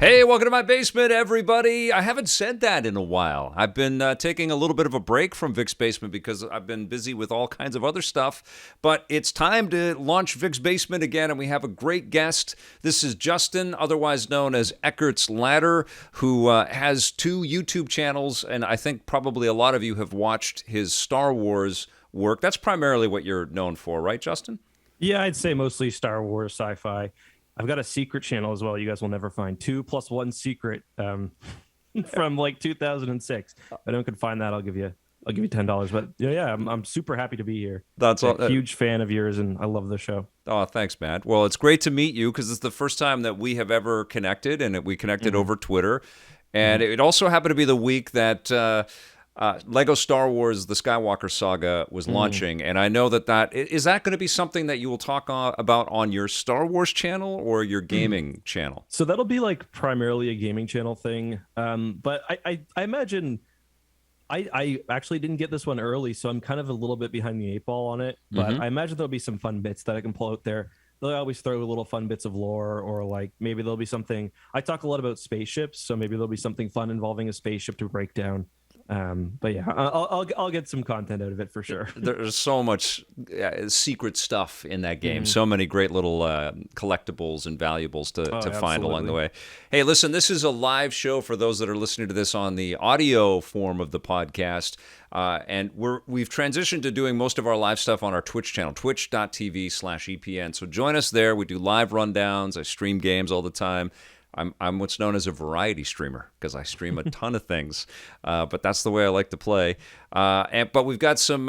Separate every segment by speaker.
Speaker 1: Hey, welcome to my basement, everybody. I haven't said that in a while. I've been taking a little bit of a break from Vic's Basement because I've been busy with all kinds of other stuff. But it's time to launch Vic's Basement again, and we have a great guest. This is Justin, otherwise known as EckhartsLadder, who has two YouTube channels, and I think probably a lot of you have watched his Star Wars work. That's primarily what you're known for, right, Justin?
Speaker 2: Yeah, I'd say mostly Star Wars, sci-fi. I've got a secret channel as well. You guys will never find 2+1 secret from like 2006. If anyone can find that, I'll give you $10. But yeah, I'm super happy to be here.
Speaker 1: That's
Speaker 2: a huge fan of yours, and I love the show.
Speaker 1: Oh, thanks, Matt. Well, it's great to meet you because it's the first time that we have ever connected, and we connected over Twitter. And it also happened to be the week that Lego Star Wars: The Skywalker Saga was launching, and I know that is that going to be something that you will talk about on your Star Wars channel or your gaming channel?
Speaker 2: So that'll be like primarily a gaming channel thing. But I imagine I actually didn't get this one early, so I'm kind of a little bit behind the eight ball on it. But I imagine there'll be some fun bits that I can pull out there. They'll always throw little fun bits of lore, or like maybe there'll be something. I talk a lot about spaceships, so maybe there'll be something fun involving a spaceship to break down. But yeah, I'll get some content out of it for sure.
Speaker 1: There's so much secret stuff in that game. So many great little collectibles and valuables to find along the way. Hey, listen, this is a live show for those that are listening to this on the audio form of the podcast. And we've transitioned to doing most of our live stuff on our Twitch channel, twitch.tv/EPN. So join us there. We do live rundowns. I stream games all the time. I'm what's known as a variety streamer because I stream a ton of things, but that's the way I like to play. But we've got some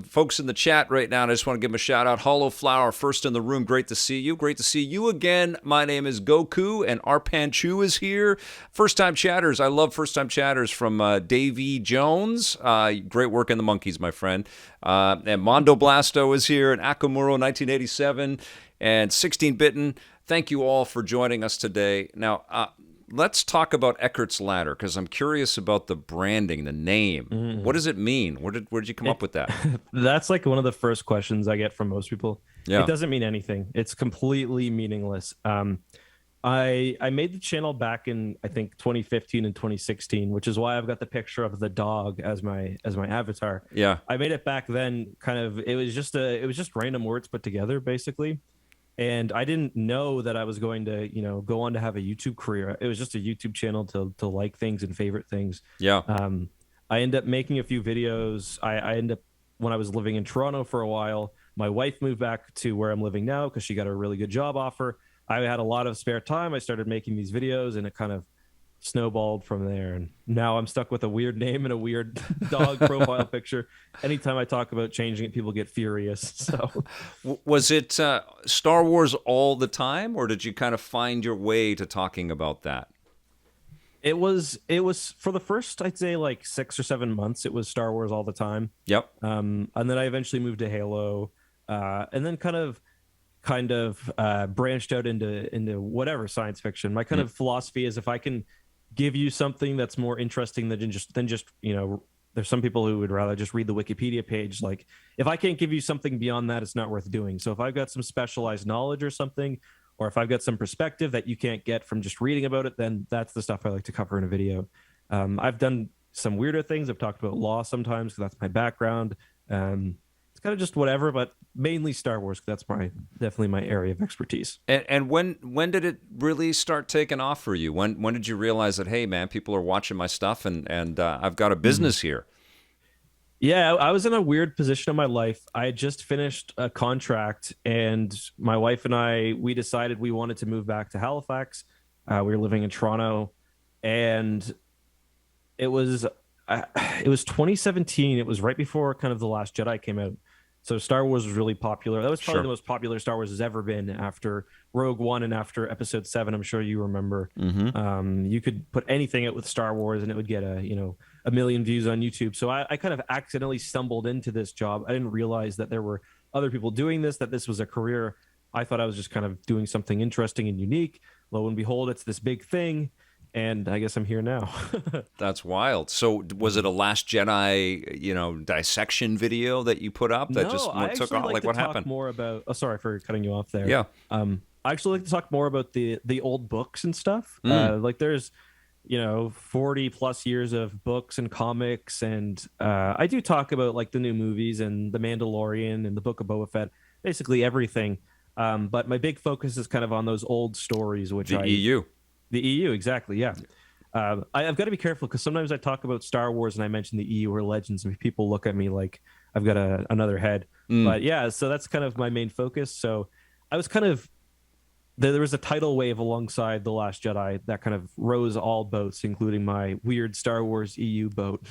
Speaker 1: folks in the chat right now, and I just want to give them a shout out. Hollow Flower, first in the room. Great to see you. Great to see you again. My name is Goku, and Arpan Chu is here. First time chatters. I love first time chatters from Davey Jones. Great work in the monkeys, my friend. And Mondo Blasto is here, and Akamuro 1987, and 16-Bitten. Thank you all for joining us today. Now, let's talk about EckhartsLadder because I'm curious about the branding, the name. What does it mean? Where did you come up with that?
Speaker 2: That's like one of the first questions I get from most people.
Speaker 1: Yeah.
Speaker 2: It doesn't mean anything. It's completely meaningless. I made the channel back in I think 2015 and 2016, which is why I've got the picture of the dog as my avatar.
Speaker 1: Yeah.
Speaker 2: I made it back then. It was just random words put together, basically. And I didn't know that I was going to, go on to have a YouTube career. It was just a YouTube channel to like things and favorite things.
Speaker 1: Yeah.
Speaker 2: I ended up making a few videos. I ended up, when I was living in Toronto for a while, my wife moved back to where I'm living now because she got a really good job offer. I had a lot of spare time. I started making these videos, and it kind of snowballed from there, and now I'm stuck with a weird name and a weird dog profile picture. Anytime I talk about changing it, people get furious. So
Speaker 1: was it Star Wars all the time, or did you kind of find your way to talking about that?
Speaker 2: It was for the first, I'd say, like 6 or 7 months, it was Star Wars all the time.
Speaker 1: Yep.
Speaker 2: And then I eventually moved to Halo, and then kind of branched out into whatever science fiction. My kind of philosophy is if I can give you something that's more interesting than just there's some people who would rather just read the Wikipedia page. Like, if I can't give you something beyond that, it's not worth doing. So if I've got some specialized knowledge or something, or if I've got some perspective that you can't get from just reading about it, then that's the stuff I like to cover in a video. I've done some weirder things. I've talked about law sometimes because that's my background. It's kind of just whatever, but mainly Star Wars. That's definitely my area of expertise.
Speaker 1: And when did it really start taking off for you? When did you realize that, hey man, people are watching my stuff and I've got a business here?
Speaker 2: Yeah, I was in a weird position in my life. I had just finished a contract, and my wife and we decided we wanted to move back to Halifax. We were living in Toronto, and it was 2017. It was right before kind of The Last Jedi came out. So Star Wars was really popular. That was probably the most popular Star Wars has ever been after Rogue One and after Episode 7. I'm sure you remember. You could put anything out with Star Wars and it would get a million views on YouTube. So I kind of accidentally stumbled into this job. I didn't realize that there were other people doing this, that this was a career. I thought I was just kind of doing something interesting and unique. Lo and behold, it's this big thing. And I guess I'm here now.
Speaker 1: That's wild. So was it a Last Jedi, dissection video that you put up that
Speaker 2: took off?
Speaker 1: Like what happened?
Speaker 2: More about. Oh, sorry for cutting you off there.
Speaker 1: Yeah.
Speaker 2: I actually like to talk more about the old books and stuff. Like there's 40 plus years of books and comics, and I do talk about like the new movies and the Mandalorian and the Book of Boba Fett, basically everything. But my big focus is kind of on those old stories, which
Speaker 1: EU.
Speaker 2: The EU, exactly, yeah. I've got to be careful because sometimes I talk about Star Wars and I mention the EU or Legends, and people look at me like I've got another head. But yeah, so that's kind of my main focus. So I was kind of there was a tidal wave alongside The Last Jedi that kind of rose all boats, including my weird Star Wars EU boat.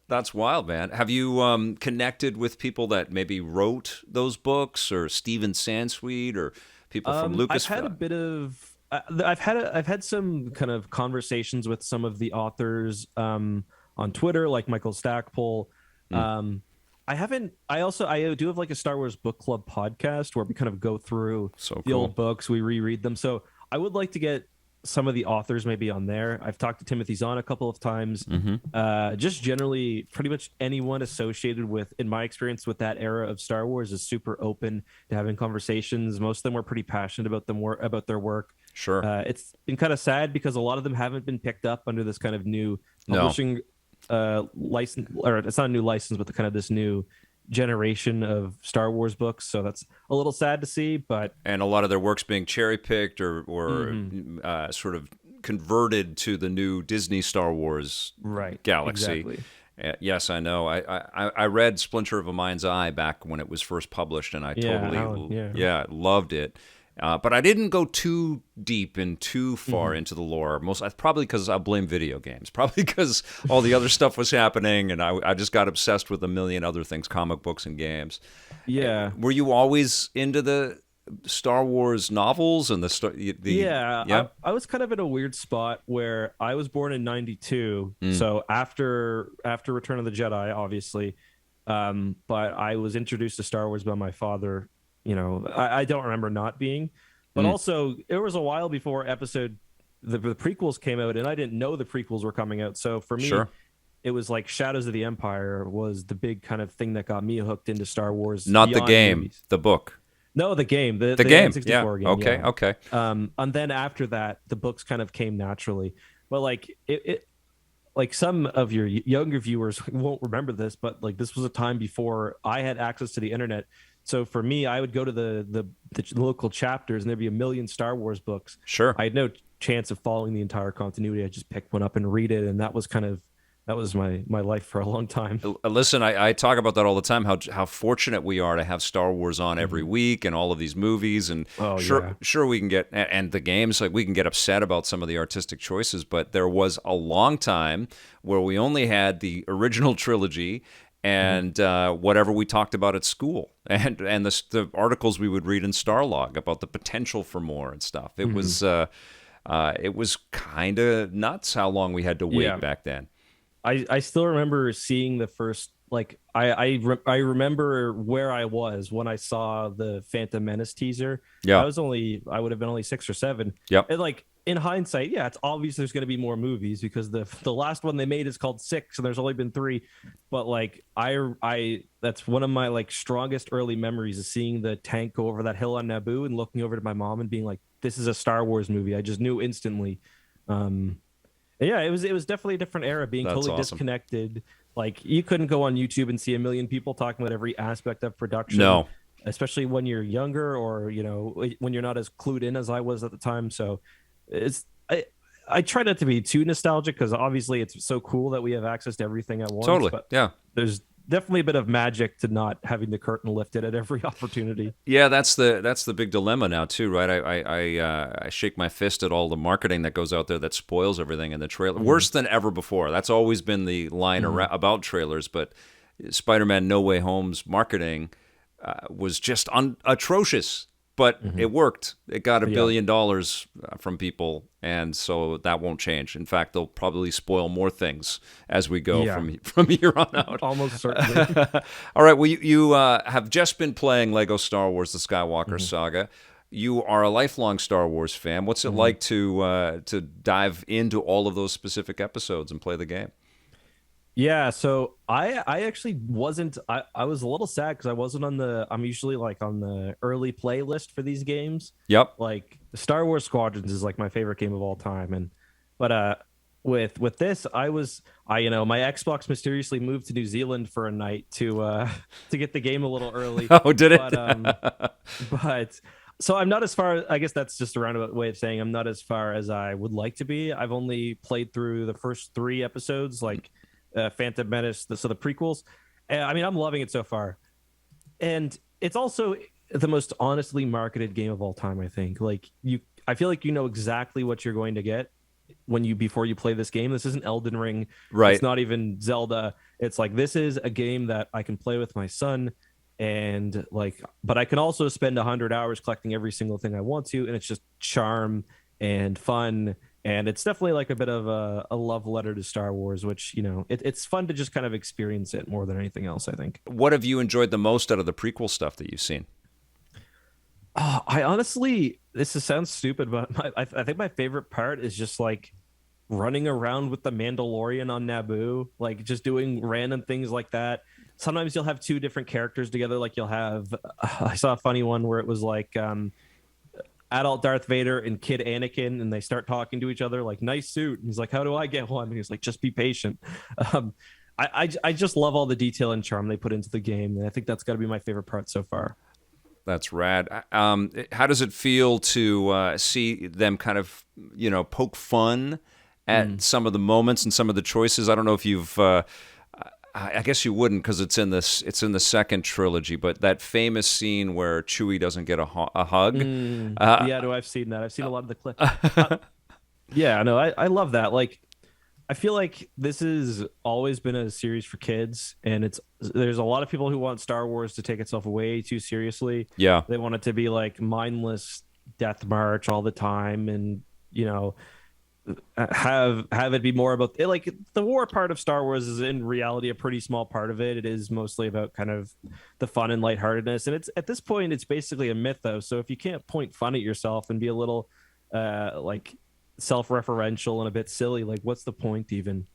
Speaker 1: That's wild, man. Have you connected with people that maybe wrote those books, or Steven Sansweet, or people from Lucasfilm?
Speaker 2: I've had a bit of. I've had some kind of conversations with some of the authors on Twitter, like Michael Stackpole. I do have like a Star Wars book club podcast where we kind of go through the old books, we reread them. So I would like to get some of the authors maybe on there. I've talked to Timothy Zahn a couple of times. Just generally, pretty much anyone associated with, in my experience, with that era of Star Wars is super open to having conversations. Most of them were pretty passionate about their work.
Speaker 1: Sure.
Speaker 2: It's been kind of sad because a lot of them haven't been picked up under this kind of new publishing license, or it's not a new license, but the kind of this new generation of Star Wars books. So that's a little sad to see, and
Speaker 1: a lot of their works being cherry picked or sort of converted to the new Disney Star Wars galaxy.
Speaker 2: Exactly.
Speaker 1: Yes, I know. I read Splinter of a Mind's Eye back when it was first published, and I loved it. But I didn't go too deep and too far into the lore. Probably because I blame video games. Probably because all the other stuff was happening, and I just got obsessed with a million other things, comic books and games.
Speaker 2: Yeah.
Speaker 1: Were you always into the Star Wars novels and
Speaker 2: I was kind of in a weird spot where I was born in 92, so after Return of the Jedi, obviously. But I was introduced to Star Wars by my father. I don't remember not being, but also it was a while before the prequels came out, and I didn't know the prequels were coming out. So for me, it was like Shadows of the Empire was the big kind of thing that got me hooked into Star Wars.
Speaker 1: Not the game,
Speaker 2: movies.
Speaker 1: The book.
Speaker 2: No, the game, the
Speaker 1: game,
Speaker 2: N64 game.
Speaker 1: Okay.
Speaker 2: And then after that, the books kind of came naturally. But like it like some of your younger viewers won't remember this, but like this was a time before I had access to the internet. So for me, I would go to the local chapters, and there'd be a million Star Wars books.
Speaker 1: Sure.
Speaker 2: I had no chance of following the entire continuity. I just picked one up and read it, and that was my life for a long time.
Speaker 1: Listen, I talk about that all the time, how fortunate we are to have Star Wars on every week, and all of these movies, and sure we can get, and the games, like we can get upset about some of the artistic choices, but there was a long time where we only had the original trilogy and whatever we talked about at school, and the articles we would read in Starlog about the potential for more and stuff. It was kind of nuts how long we had to wait back then.
Speaker 2: I still remember seeing the first, like I remember where I was when I saw the Phantom Menace teaser.
Speaker 1: Yeah,
Speaker 2: I would have been only 6 or 7.
Speaker 1: Yep.
Speaker 2: And like in hindsight, it's obvious there's going to be more movies because the last one they made is called 6, and there's only been 3. But like I that's one of my like strongest early memories is seeing the tank go over that hill on Naboo and looking over to my mom and being like, "This is a Star Wars movie." I just knew instantly. Yeah, it was definitely a different era, being totally awesome. Disconnected. Like you couldn't go on YouTube and see a million people talking about every aspect of production.
Speaker 1: No,
Speaker 2: especially when you're younger, or when you're not as clued in as I was at the time. So I try not to be too nostalgic because obviously it's so cool that we have access to everything at once.
Speaker 1: Totally,
Speaker 2: but
Speaker 1: yeah.
Speaker 2: There's definitely a bit of magic to not having the curtain lifted at every opportunity.
Speaker 1: Yeah, that's the big dilemma now too, right? I shake my fist at all the marketing that goes out there that spoils everything in the trailer. Worse than ever before. That's always been the line about trailers, but Spider-Man No Way Home's marketing was just atrocious. But it worked. It got $1 billion from people, and so that won't change. In fact, they'll probably spoil more things as we go from here on out.
Speaker 2: Almost certainly.
Speaker 1: All right. Well, you have just been playing Lego Star Wars: The Skywalker Saga. You are a lifelong Star Wars fan. What's it like to dive into all of those specific episodes and play the game?
Speaker 2: Yeah, so I actually wasn't. I was a little sad because I wasn't on the. I'm usually like on the early playlist for these games.
Speaker 1: Yep.
Speaker 2: Like Star Wars Squadrons is like my favorite game of all time, and but with this I my Xbox mysteriously moved to New Zealand for a night to get the game a little early.
Speaker 1: Oh, did it?
Speaker 2: But so I'm not as far. I guess that's just a roundabout way of saying I'm not as far as I would like to be. I've only played through the first 3 episodes, like Phantom Menace, so the prequels. I mean, I'm loving it so far, and it's also the most honestly marketed game of all time. I think. I feel like you know exactly what you're going to get before you play this game. This isn't Elden Ring,
Speaker 1: Right.
Speaker 2: It's not even Zelda. It's like this is a game that I can play with my son, and but I can also spend 100 hours collecting every single thing I want to, and it's just charm and fun. And it's definitely like a bit of a love letter to Star Wars, which, it's fun to just kind of experience it more than anything else, I think.
Speaker 1: What have you enjoyed the most out of the prequel stuff that you've seen?
Speaker 2: I honestly, sounds stupid, but I think my favorite part is just like running around with the Mandalorian on Naboo, like just doing random things like that. Sometimes you'll have 2 different characters together. Like you'll have, I saw a funny one where it was like, adult Darth Vader and kid Anakin, and they start talking to each other like, nice suit. And he's like, how do I get one? And he's like, just be patient. I just love all the detail and charm they put into the game, and I think that's got to be my favorite part so far.
Speaker 1: That's rad. How does it feel to see them kind of, poke fun at some of the moments and some of the choices? I don't know if you've. I guess you wouldn't because it's in the second trilogy, but that famous scene where Chewie doesn't get a hug.
Speaker 2: Yeah, no, I've seen that. I've seen a lot of the clips. Yeah, no, I love that. Like, I feel like this has always been a series for kids, and there's a lot of people who want Star Wars to take itself way too seriously.
Speaker 1: Yeah,
Speaker 2: they want it to be like mindless death march all the time, and have it be more about like the war part of Star Wars is in reality a pretty small part of it. It is mostly about kind of the fun and lightheartedness, and it's at this point it's basically a mythos. So if you can't point fun at yourself and be a little like self-referential and a bit silly, like what's the point even?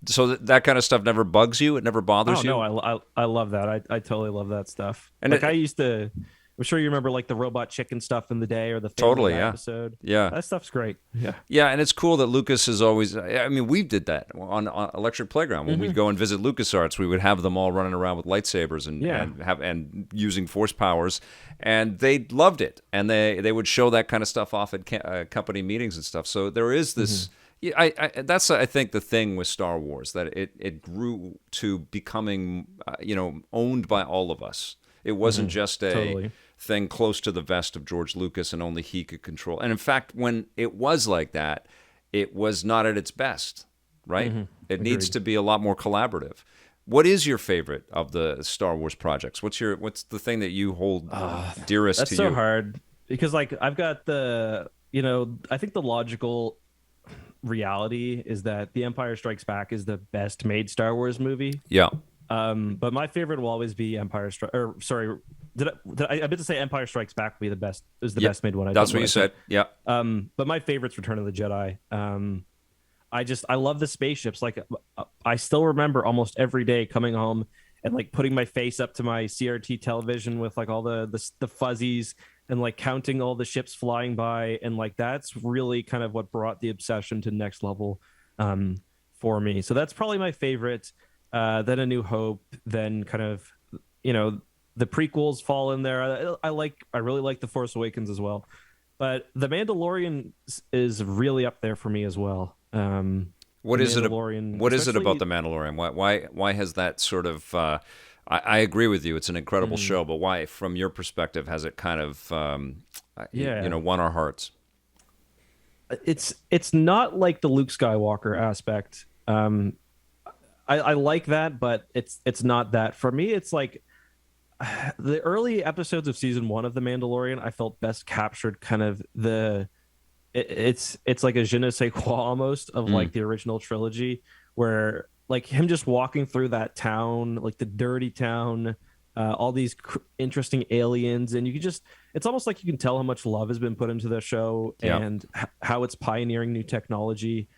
Speaker 1: So that kind of stuff never bugs you? It never bothers you?
Speaker 2: No, I love that. I totally love that stuff. And like I'm sure you remember like the robot chicken stuff in the day, or the
Speaker 1: totally
Speaker 2: episode.
Speaker 1: Yeah,
Speaker 2: that stuff's great.
Speaker 1: Yeah, and it's cool that Lucas is always. I mean, we did that on Electric Playground when we'd go and visit LucasArts. We would have them all running around with lightsabers and using force powers, and they loved it. And they would show that kind of stuff off at company meetings and stuff. So there is this. Yeah, that's I think the thing with Star Wars, that it grew to becoming owned by all of us. It wasn't just a thing close to the vest of George Lucas and only he could control. And in fact, when it was like that, it was not at its best, right? It needs to be a lot more collaborative. What is your favorite of the Star Wars projects? What's the thing that you hold dearest to you?
Speaker 2: That's so hard because like I've got I think the logical reality is that The Empire Strikes Back is the best made Star Wars movie.
Speaker 1: Yeah.
Speaker 2: But my favorite will always be I meant to say Empire Strikes Back will be the best. Is the best made one.
Speaker 1: That's what you said. Yeah.
Speaker 2: But my favorite's Return of the Jedi. I love the spaceships. Like I still remember almost every day coming home and like putting my face up to my CRT television with like all the fuzzies and like counting all the ships flying by, and like that's really kind of what brought the obsession to next level for me. So that's probably my favorite. Then A New Hope, then kind of, the prequels fall in there. I really like The Force Awakens as well, but The Mandalorian is really up there for me as well.
Speaker 1: What is it about The Mandalorian? Why has that sort of? I agree with you. It's an incredible show, but why, from your perspective, has it kind of won our hearts?
Speaker 2: It's not like the Luke Skywalker aspect. I like that, but it's not that. For me, it's like the early episodes of season 1 of The Mandalorian, I felt best captured kind of it's like a je ne sais quoi almost of like the original trilogy, where like him just walking through that town, like the dirty town, all these interesting aliens, and it's almost like you can tell how much love has been put into the show and how it's pioneering new technology.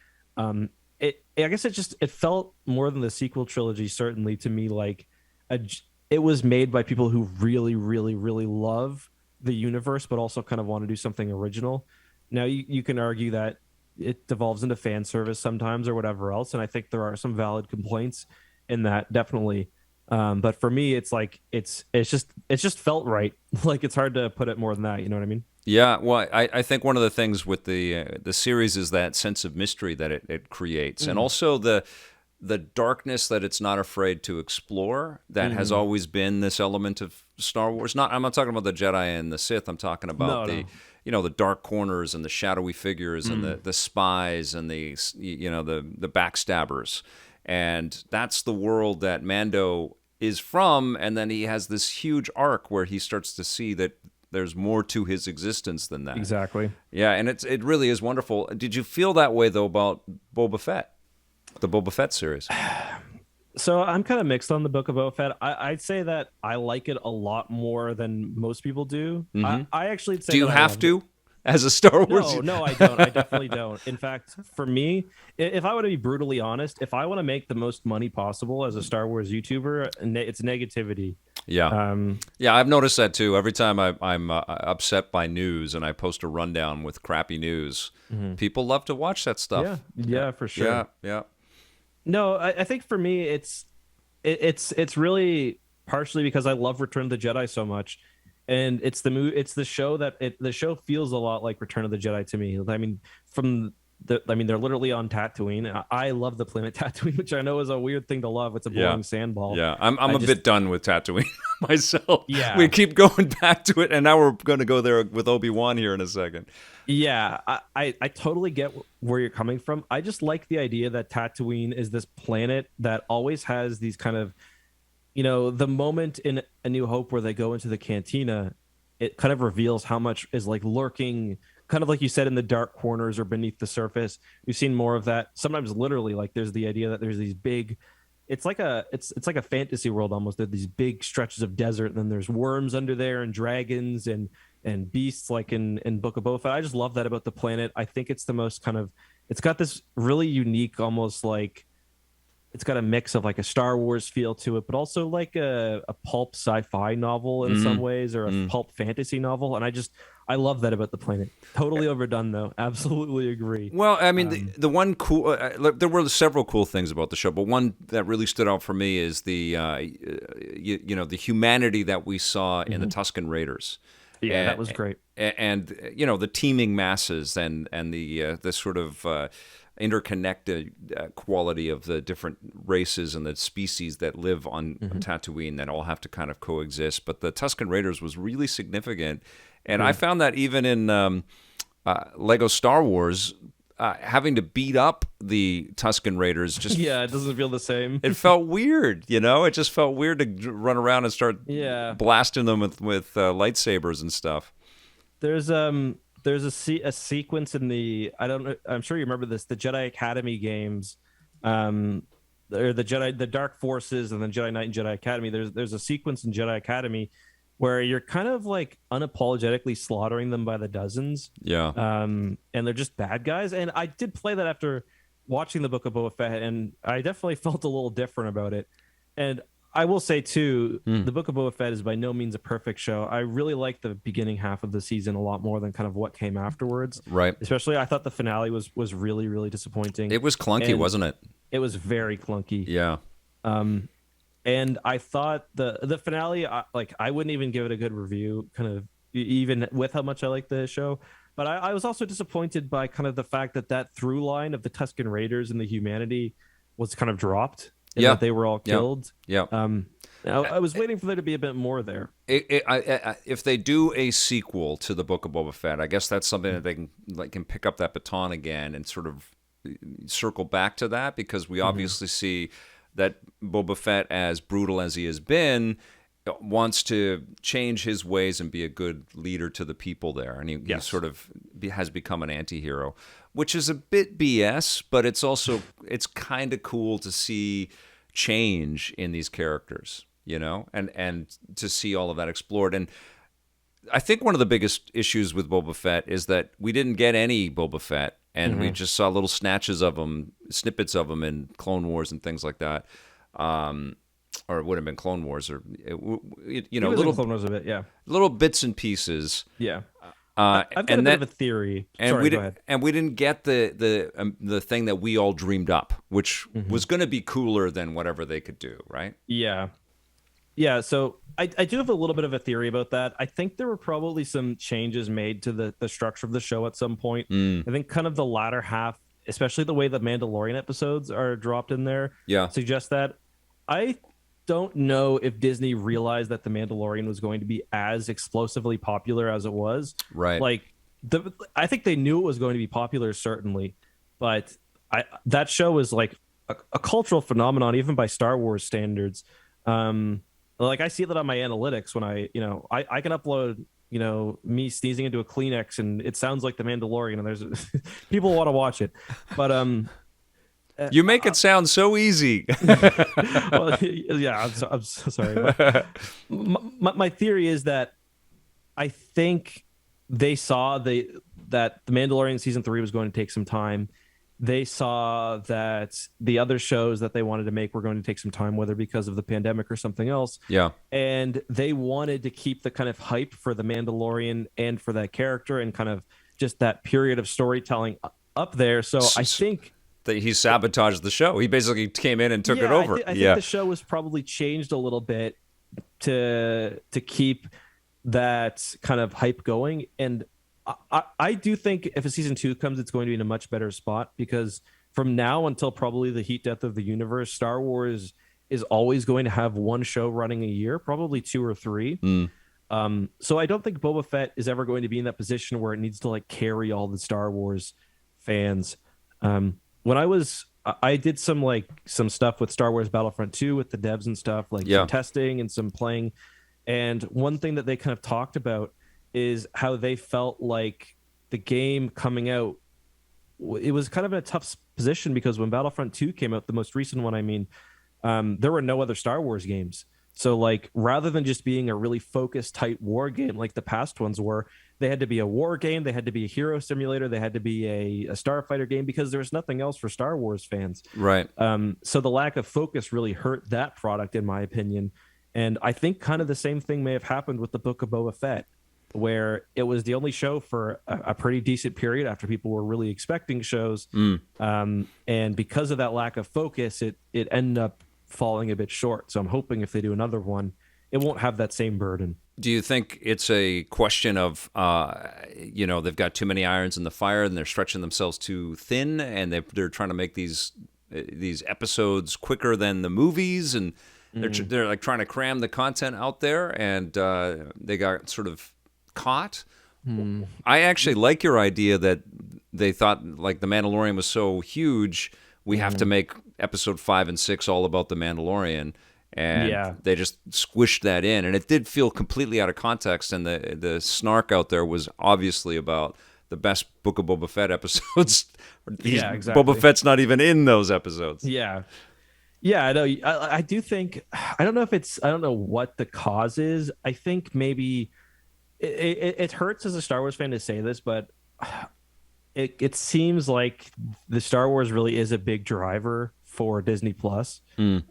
Speaker 2: I guess it felt more than the sequel trilogy, certainly to me, like a, it was made by people who really, really, really love the universe, but also kind of want to do something original. Now you can argue that it devolves into fan service sometimes or whatever else, and I think there are some valid complaints in that, definitely. But for me, it's like it's just felt right. Like it's hard to put it more than that. You know what I mean?
Speaker 1: Yeah, well, I think one of the things with the series is that sense of mystery that it creates, and also the darkness that it's not afraid to explore. That has always been this element of Star Wars. I'm not talking about the Jedi and the Sith. I'm talking about the dark corners and the shadowy figures and the spies and the backstabbers, and that's the world that Mando is from. And then he has this huge arc where he starts to see that there's more to his existence than that.
Speaker 2: Exactly.
Speaker 1: Yeah, and it really is wonderful. Did you feel that way though about Boba Fett, the Boba Fett series?
Speaker 2: So I'm kind of mixed on the Book of Boba Fett. I'd say that I like it a lot more than most people do. I actually say.
Speaker 1: Do you have to? As a Star Wars?
Speaker 2: No, I don't. I definitely don't. In fact, for me, if I were to be brutally honest, if I want to make the most money possible as a Star Wars YouTuber, it's negativity.
Speaker 1: Yeah. Yeah, I've noticed that too. Every time I'm upset by news and I post a rundown with crappy news, people love to watch that stuff.
Speaker 2: Yeah, for sure.
Speaker 1: Yeah.
Speaker 2: No, I think for me, it's really partially because I love Return of the Jedi so much. And it's the show the show feels a lot like Return of the Jedi to me. I mean, they're literally on Tatooine. I love the planet Tatooine, which I know is a weird thing to love. It's a boring sandball.
Speaker 1: Yeah, I'm a bit done with Tatooine myself.
Speaker 2: Yeah,
Speaker 1: we keep going back to it, and now we're going to go there with Obi-Wan here in a second.
Speaker 2: Yeah, I totally get where you're coming from. I just like the idea that Tatooine is this planet that always has these kind of, the moment in A New Hope where they go into the cantina, it kind of reveals how much is like lurking, kind of like you said, in the dark corners or beneath the surface. We've seen more of that. Sometimes literally, like there's the idea that there's these big, it's like a fantasy world almost. There's these big stretches of desert, and then there's worms under there and dragons and beasts like in Book of Boba Fett. I just love that about the planet. I think it's the most kind of, it's got this really unique, almost like, it's got a mix of like a Star Wars feel to it, but also like a pulp sci-fi novel in some ways, or a pulp fantasy novel. And I love that about the planet. Totally overdone though. Absolutely agree.
Speaker 1: Well, I mean, the one cool, there were several cool things about the show, but one that really stood out for me is the the humanity that we saw in the Tusken Raiders.
Speaker 2: Yeah, that was great.
Speaker 1: And the teeming masses and the sort of interconnected quality of the different races and the species that live on Tatooine that all have to kind of coexist. But the Tusken Raiders was really significant. And I found that even in Lego Star Wars, having to beat up the Tusken Raiders just
Speaker 2: it doesn't feel the same.
Speaker 1: It felt weird, It just felt weird to run around and start blasting them with lightsabers and stuff.
Speaker 2: There's a sequence in the, I don't know, I'm sure you remember this, the Jedi Academy games, or the Dark Forces and then Jedi Knight and Jedi Academy. There's a sequence in Jedi Academy where you're kind of like unapologetically slaughtering them by the dozens.
Speaker 1: Yeah.
Speaker 2: And they're just bad guys. And I did play that after watching the Book of Boba Fett, and I definitely felt a little different about it. And I will say too, the Book of Boba Fett is by no means a perfect show. I really like the beginning half of the season a lot more than kind of what came afterwards.
Speaker 1: Right.
Speaker 2: Especially, I thought the finale was really, really disappointing.
Speaker 1: It was clunky, wasn't it?
Speaker 2: It was very clunky.
Speaker 1: Yeah.
Speaker 2: And I thought the finale, I wouldn't even give it a good review, kind of even with how much I like the show. But I was also disappointed by kind of the fact that through line of the Tusken Raiders and the humanity was kind of dropped. That they were all killed.
Speaker 1: Yeah.
Speaker 2: I was waiting for there to be a bit more there.
Speaker 1: If they do a sequel to the Book of Boba Fett, I guess that's something that they can pick up that baton again and sort of circle back to that, because we obviously see that Boba Fett, as brutal as he has been, wants to change his ways and be a good leader to the people there. And he sort of has become an anti-hero, which is a bit BS, but it's kind of cool to see change in these characters, and to see all of that explored. And I think one of the biggest issues with Boba Fett is that we didn't get any Boba Fett, and we just saw little snatches of them, snippets of them in Clone Wars and things like that. Or it would have been Clone Wars, or little
Speaker 2: Clone Wars a bit,
Speaker 1: little bits and pieces.
Speaker 2: Yeah. I've got a bit of a theory. Sorry, go ahead.
Speaker 1: And we didn't get the thing that we all dreamed up, which was going to be cooler than whatever they could do, right?
Speaker 2: Yeah. Yeah, so I do have a little bit of a theory about that. I think there were probably some changes made to the structure of the show at some point. I think kind of the latter half, especially the way the Mandalorian episodes are dropped in there, suggests that. I don't know if Disney realized that The Mandalorian was going to be as explosively popular as it was.
Speaker 1: Right.
Speaker 2: Like, I think they knew it was going to be popular, certainly, but that show was like a cultural phenomenon, even by Star Wars standards. Like, I see that on my analytics when I can upload, me sneezing into a Kleenex and it sounds like The Mandalorian, and there's people want to watch it. But
Speaker 1: you make it sound so easy.
Speaker 2: Well, yeah, I'm so sorry. My theory is that I think they saw that The Mandalorian season 3 was going to take some time. They saw that the other shows that they wanted to make were going to take some time, whether because of the pandemic or something else.
Speaker 1: Yeah.
Speaker 2: And they wanted to keep the kind of hype for The Mandalorian and for that character and kind of just that period of storytelling up there. So I think
Speaker 1: that he sabotaged the show. He basically came in and took it over.
Speaker 2: I think the show was probably changed a little bit to keep that kind of hype going. And I do think if a season 2 comes, it's going to be in a much better spot, because from now until probably the heat death of the universe, Star Wars is always going to have one show running a year, probably 2 or 3. So I don't think Boba Fett is ever going to be in that position where it needs to like carry all the Star Wars fans. When I did some stuff with Star Wars Battlefront 2 with the devs and stuff, some testing and some playing. And one thing that they kind of talked about is how they felt like the game coming out, it was kind of in a tough position, because when Battlefront 2 came out, the most recent one, there were no other Star Wars games. So like, rather than just being a really focused, tight war game like the past ones were, they had to be a war game, they had to be a hero simulator, they had to be a starfighter game, because there was nothing else for Star Wars fans.
Speaker 1: Right.
Speaker 2: So the lack of focus really hurt that product, in my opinion. And I think kind of the same thing may have happened with the Book of Boba Fett, where it was the only show for a pretty decent period after people were really expecting shows. And because of that lack of focus, it ended up falling a bit short. So I'm hoping if they do another one, it won't have that same burden.
Speaker 1: Do you think it's a question of, they've got too many irons in the fire and they're stretching themselves too thin, and they're trying to make these episodes quicker than the movies, and they're like trying to cram the content out there, and they got sort of caught? I actually like your idea that they thought like The Mandalorian was so huge, we have to make episode 5 and 6 all about The Mandalorian. And they just squished that in, and it did feel completely out of context. And the snark out there was obviously about the best Book of Boba Fett episodes.
Speaker 2: Exactly.
Speaker 1: Boba Fett's not even in those episodes.
Speaker 2: Yeah, I know. I do think, I don't know what the cause is. I think maybe it hurts as a Star Wars fan to say this, but it seems like the Star Wars really is a big driver for Disney Plus,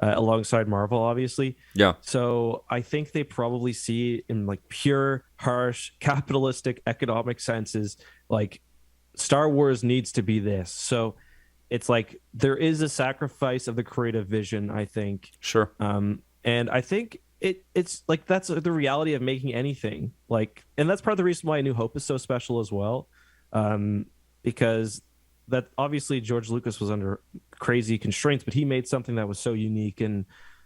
Speaker 2: alongside Marvel, obviously.
Speaker 1: Yeah.
Speaker 2: So I think they probably see in like pure, harsh, capitalistic economic senses, like Star Wars needs to be this. So it's like there is a sacrifice of the creative vision, I think.
Speaker 1: Sure.
Speaker 2: And I think it's like that's the reality of making anything. Like, and that's part of the reason why A New Hope is so special as well, because that obviously George Lucas was under crazy constraints, but he made something that was so unique and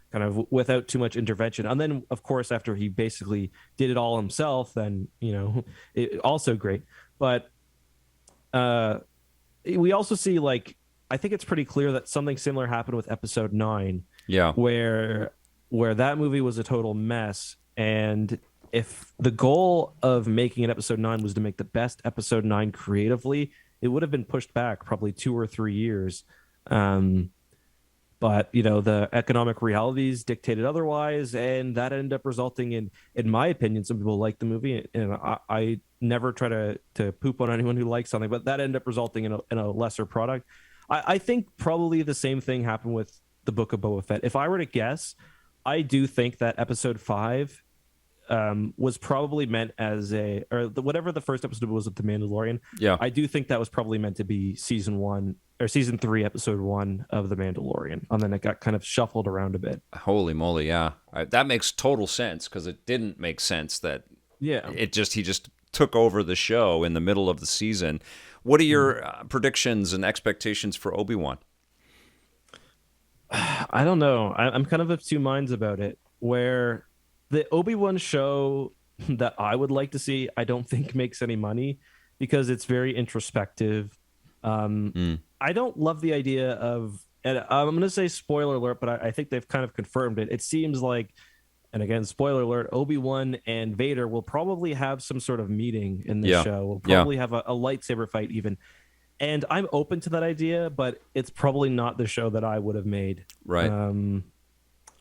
Speaker 2: kind of without too much intervention. And then, of course, after he basically did it all himself, then, it also great. But we also see, like, I think it's pretty clear that something similar happened with Episode 9.
Speaker 1: Yeah.
Speaker 2: Where that movie was a total mess. And if the goal of making an Episode 9 was to make the best Episode 9 creatively, it would have been pushed back probably 2 or 3 years. but the economic realities dictated otherwise, and that ended up resulting in my opinion, some people like the movie, and I never try to poop on anyone who likes something, but that ended up resulting in a lesser product. I think probably the same thing happened with the Book of Boba Fett. If I were to guess, I do think that episode 5 was probably meant as whatever the first episode was of The Mandalorian.
Speaker 1: Yeah,
Speaker 2: I do think that was probably meant to be season 1 or season 3, episode 1 of The Mandalorian, and then it got kind of shuffled around a bit.
Speaker 1: Holy moly, yeah, that makes total sense, because it didn't make sense that he just took over the show in the middle of the season. What are your predictions and expectations for Obi-Wan?
Speaker 2: I don't know. I'm kind of of two minds about it. Where the Obi-Wan show that I would like to see, I don't think makes any money because it's very introspective. I don't love the idea of, and I'm going to say spoiler alert, but I think they've kind of confirmed it. It seems like, and again, spoiler alert, Obi-Wan and Vader will probably have some sort of meeting in this show. We'll probably have a lightsaber fight even. And I'm open to that idea, but it's probably not the show that I would have made.
Speaker 1: Right.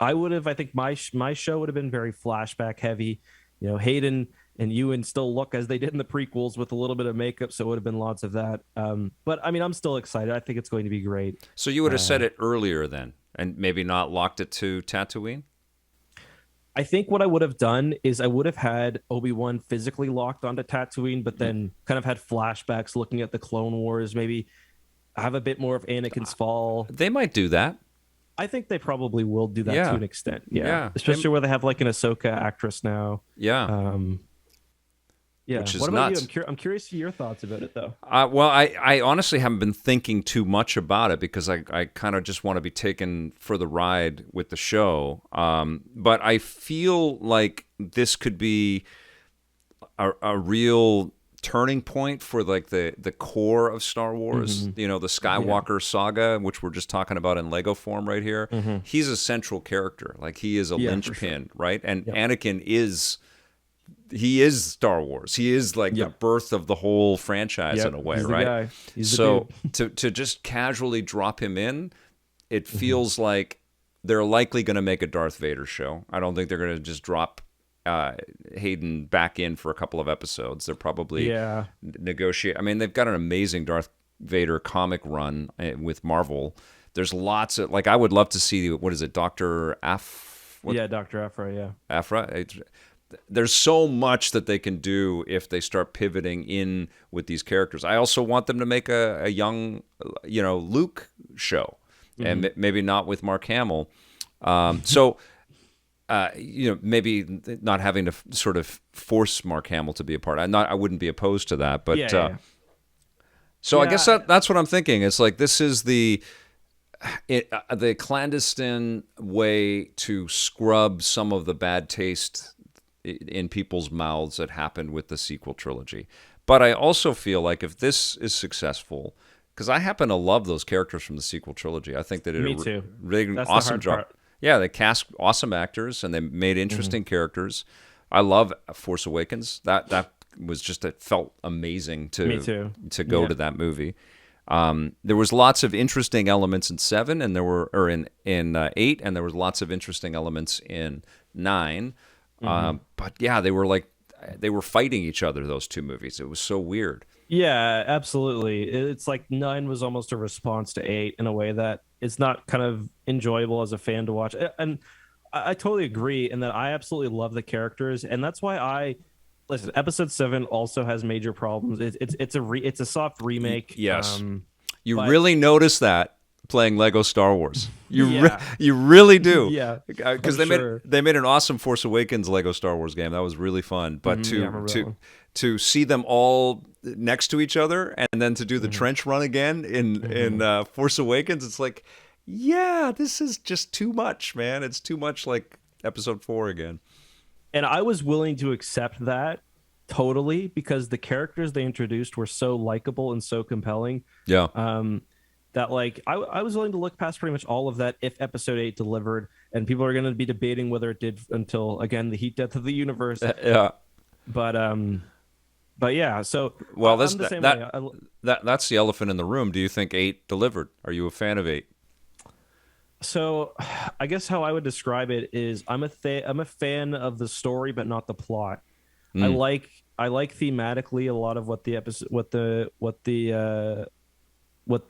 Speaker 2: I think my show would have been very flashback heavy. Hayden and Ewan still look as they did in the prequels with a little bit of makeup, so it would have been lots of that. But I mean, I'm still excited. I think it's going to be great.
Speaker 1: So you would have said it earlier then, and maybe not locked it to Tatooine?
Speaker 2: I think what I would have done is I would have had Obi-Wan physically locked onto Tatooine, but then kind of had flashbacks looking at the Clone Wars, maybe have a bit more of Anakin's fall.
Speaker 1: They might do that.
Speaker 2: I think they probably will do that to an extent.
Speaker 1: Yeah.
Speaker 2: Especially where they have like an Ahsoka actress now.
Speaker 1: Yeah.
Speaker 2: Which is what about nuts. You? I'm curious to your thoughts about it, though.
Speaker 1: Well, I honestly haven't been thinking too much about it because I kind of just want to be taken for the ride with the show. But I feel like this could be a real turning point for like the core of Star Wars. The Skywalker saga, which we're just talking about in Lego form right here. He's a central character. Like he is a linchpin, sure. Right? And Anakin is. He is Star Wars. He is like the birth of the whole franchise in a way, right? So to just casually drop him in, it feels like they're likely going to make a Darth Vader show. I don't think they're going to just drop Hayden back in for a couple of episodes. They're probably negotiate. I mean, they've got an amazing Darth Vader comic run with Marvel. There's lots of I would love to see what is it, Dr.
Speaker 2: Dr. Aphra,
Speaker 1: Aphra. There's so much that they can do if they start pivoting in with these characters. I also want them to make a young, Luke show, and maybe not with Mark Hamill. Maybe not having to sort of force Mark Hamill to be a part. I wouldn't be opposed to that, but I guess that's what I'm thinking. It's like this is the clandestine way to scrub some of the bad taste in people's mouths that happened with the sequel trilogy. But I also feel like if this is successful, because I happen to love those characters from the sequel trilogy. I think they did a really awesome job. Yeah, they cast awesome actors and they made interesting characters. I love Force Awakens. That was just, it felt amazing to go to that movie. There was lots of interesting elements in 7 and in 8, and there was lots of interesting elements in 9. But yeah, they were fighting each other, those two movies. It was so weird.
Speaker 2: Yeah, absolutely. It's like 9 was almost a response to 8 in a way that it's not kind of enjoyable as a fan to watch. And I totally agree in that I absolutely love the characters, and that's why listen, episode 7 also has major problems. It's a soft remake.
Speaker 1: Yes. You really notice that playing Lego Star Wars. You really do.
Speaker 2: Yeah.
Speaker 1: Because they made an awesome Force Awakens Lego Star Wars game. That was really fun. But to see them all next to each other and then to do the trench run again in Force Awakens, it's like, this is just too much, man. It's too much like episode 4 again.
Speaker 2: And I was willing to accept that totally because the characters they introduced were so likable and so compelling.
Speaker 1: Yeah.
Speaker 2: That I was willing to look past pretty much all of that if episode 8 delivered, and people are going to be debating whether it did until again the heat death of the universe. But yeah. So
Speaker 1: that's the elephant in the room. Do you think 8 delivered? Are you a fan of 8?
Speaker 2: So, I guess how I would describe it is I'm a fan of the story, but not the plot. I
Speaker 1: Mm,
Speaker 2: like I like thematically a lot of what the episode, what the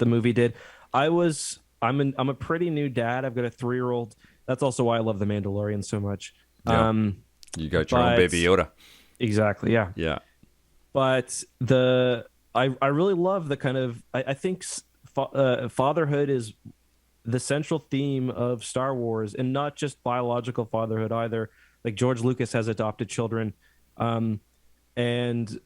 Speaker 2: movie did. I'm a pretty new dad. I've got a 3-year-old. That's also why I love The Mandalorian so much.
Speaker 1: yeah,
Speaker 2: Um,
Speaker 1: you got your own
Speaker 2: but
Speaker 1: baby Yoda.
Speaker 2: exactly, yeah.
Speaker 1: Yeah.
Speaker 2: But I really love the kind of I think fatherhood is the central theme of Star Wars, and not just biological fatherhood either. Like George Lucas has adopted children, um, and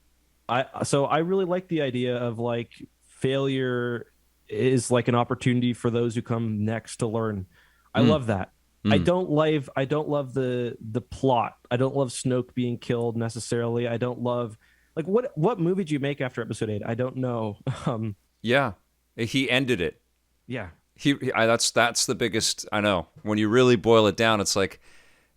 Speaker 2: I really like the idea of like failure is like an opportunity for those who come next to learn. I
Speaker 1: Mm,
Speaker 2: love that.
Speaker 1: mm.
Speaker 2: I don't love the plot. I don't love Snoke being killed necessarily. I don't love like what movie did you make after episode 8? I don't know.
Speaker 1: Yeah. He ended it.
Speaker 2: Yeah.
Speaker 1: That's the biggest. I know. When you really boil it down, it's like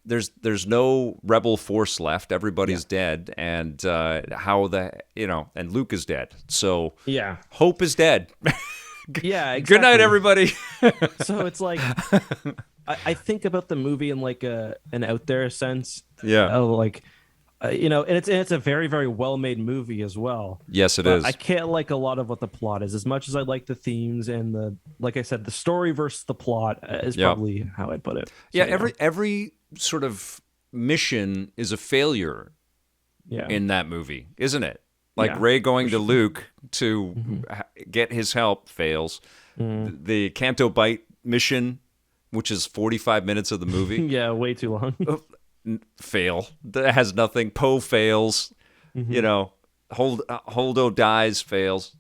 Speaker 1: there's no rebel force left.
Speaker 2: Yeah.
Speaker 1: Everybody's dead, and and Luke is dead. So
Speaker 2: Yeah.
Speaker 1: hope is dead.
Speaker 2: Yeah,
Speaker 1: Good night,
Speaker 2: exactly.
Speaker 1: everybody.
Speaker 2: So it's like I think about the movie in like an out there sense.
Speaker 1: Yeah.
Speaker 2: Like and it's a very very well made movie as well.
Speaker 1: Yes, it
Speaker 2: But I
Speaker 1: is.
Speaker 2: can't like a lot of what the plot is as much as I like the themes and the like I said the story versus the plot is
Speaker 1: Yeah.
Speaker 2: probably how I'd put it. So,
Speaker 1: Yeah. Every sort of mission is a failure
Speaker 2: yeah,
Speaker 1: in that movie, isn't it? Like
Speaker 2: yeah,
Speaker 1: Ray going
Speaker 2: for
Speaker 1: to
Speaker 2: sure.
Speaker 1: Luke to
Speaker 2: Mhm.
Speaker 1: get his help fails.
Speaker 2: Mhm.
Speaker 1: The Canto Bite mission, which is 45 minutes of the movie,
Speaker 2: Yeah, way too long.
Speaker 1: fail. That has nothing. Poe fails. You
Speaker 2: Mhm.
Speaker 1: know, Holdo dies, fails.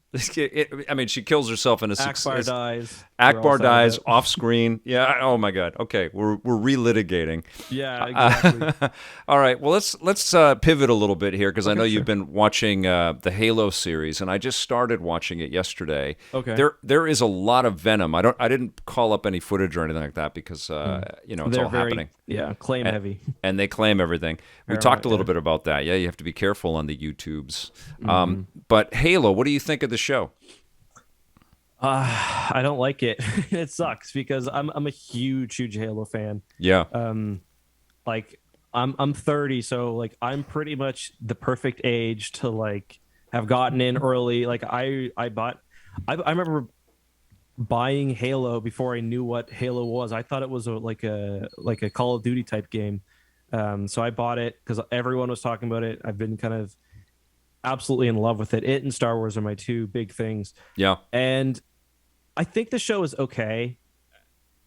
Speaker 1: I mean, she kills herself in a
Speaker 2: Akbar
Speaker 1: success.
Speaker 2: dies. We're all
Speaker 1: Akbar
Speaker 2: sad
Speaker 1: dies
Speaker 2: about.
Speaker 1: off screen. Yeah. Oh my God. Okay, we're relitigating.
Speaker 2: Yeah, exactly.
Speaker 1: All right. Well, let's pivot a little bit here because I know
Speaker 2: Okay,
Speaker 1: you've
Speaker 2: sure.
Speaker 1: been watching the Halo series, and I just started watching it yesterday.
Speaker 2: Okay.
Speaker 1: There is a lot of venom. I didn't call up any footage or anything like that because
Speaker 2: Mm.
Speaker 1: it's
Speaker 2: They're
Speaker 1: all
Speaker 2: very
Speaker 1: happening.
Speaker 2: claim
Speaker 1: And,
Speaker 2: heavy.
Speaker 1: and they claim everything. We talked
Speaker 2: Paramount,
Speaker 1: a little
Speaker 2: yeah.
Speaker 1: bit about that. Yeah, you have to be careful on the YouTubes.
Speaker 2: Mhm.
Speaker 1: But Halo, what do you think of the show?
Speaker 2: I don't like it. It sucks because I'm a huge Halo fan.
Speaker 1: Yeah.
Speaker 2: Like I'm 30, so like I'm pretty much the perfect age to like have gotten in early. Like I remember buying Halo before I knew what Halo was. I thought it was like a Call of Duty type game. So I bought it because everyone was talking about it. I've been kind of absolutely in love with it. It and Star Wars are my two big things.
Speaker 1: Yeah.
Speaker 2: And I think the show is okay,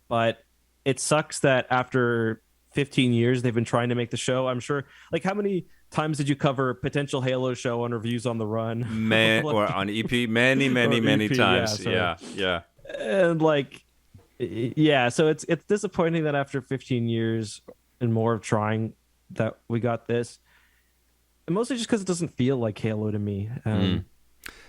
Speaker 2: but it sucks that after 15 years they've been trying to make the show. I'm sure. Like, how many times did you cover potential Halo show on Reviews on the Run?
Speaker 1: Or on EP many
Speaker 2: EP, yeah.
Speaker 1: times.
Speaker 2: So
Speaker 1: Yeah. Yeah.
Speaker 2: and like, yeah. So it's disappointing that after 15 years and more of trying that we got this, and mostly just because it doesn't feel like Halo to me.
Speaker 1: Yeah.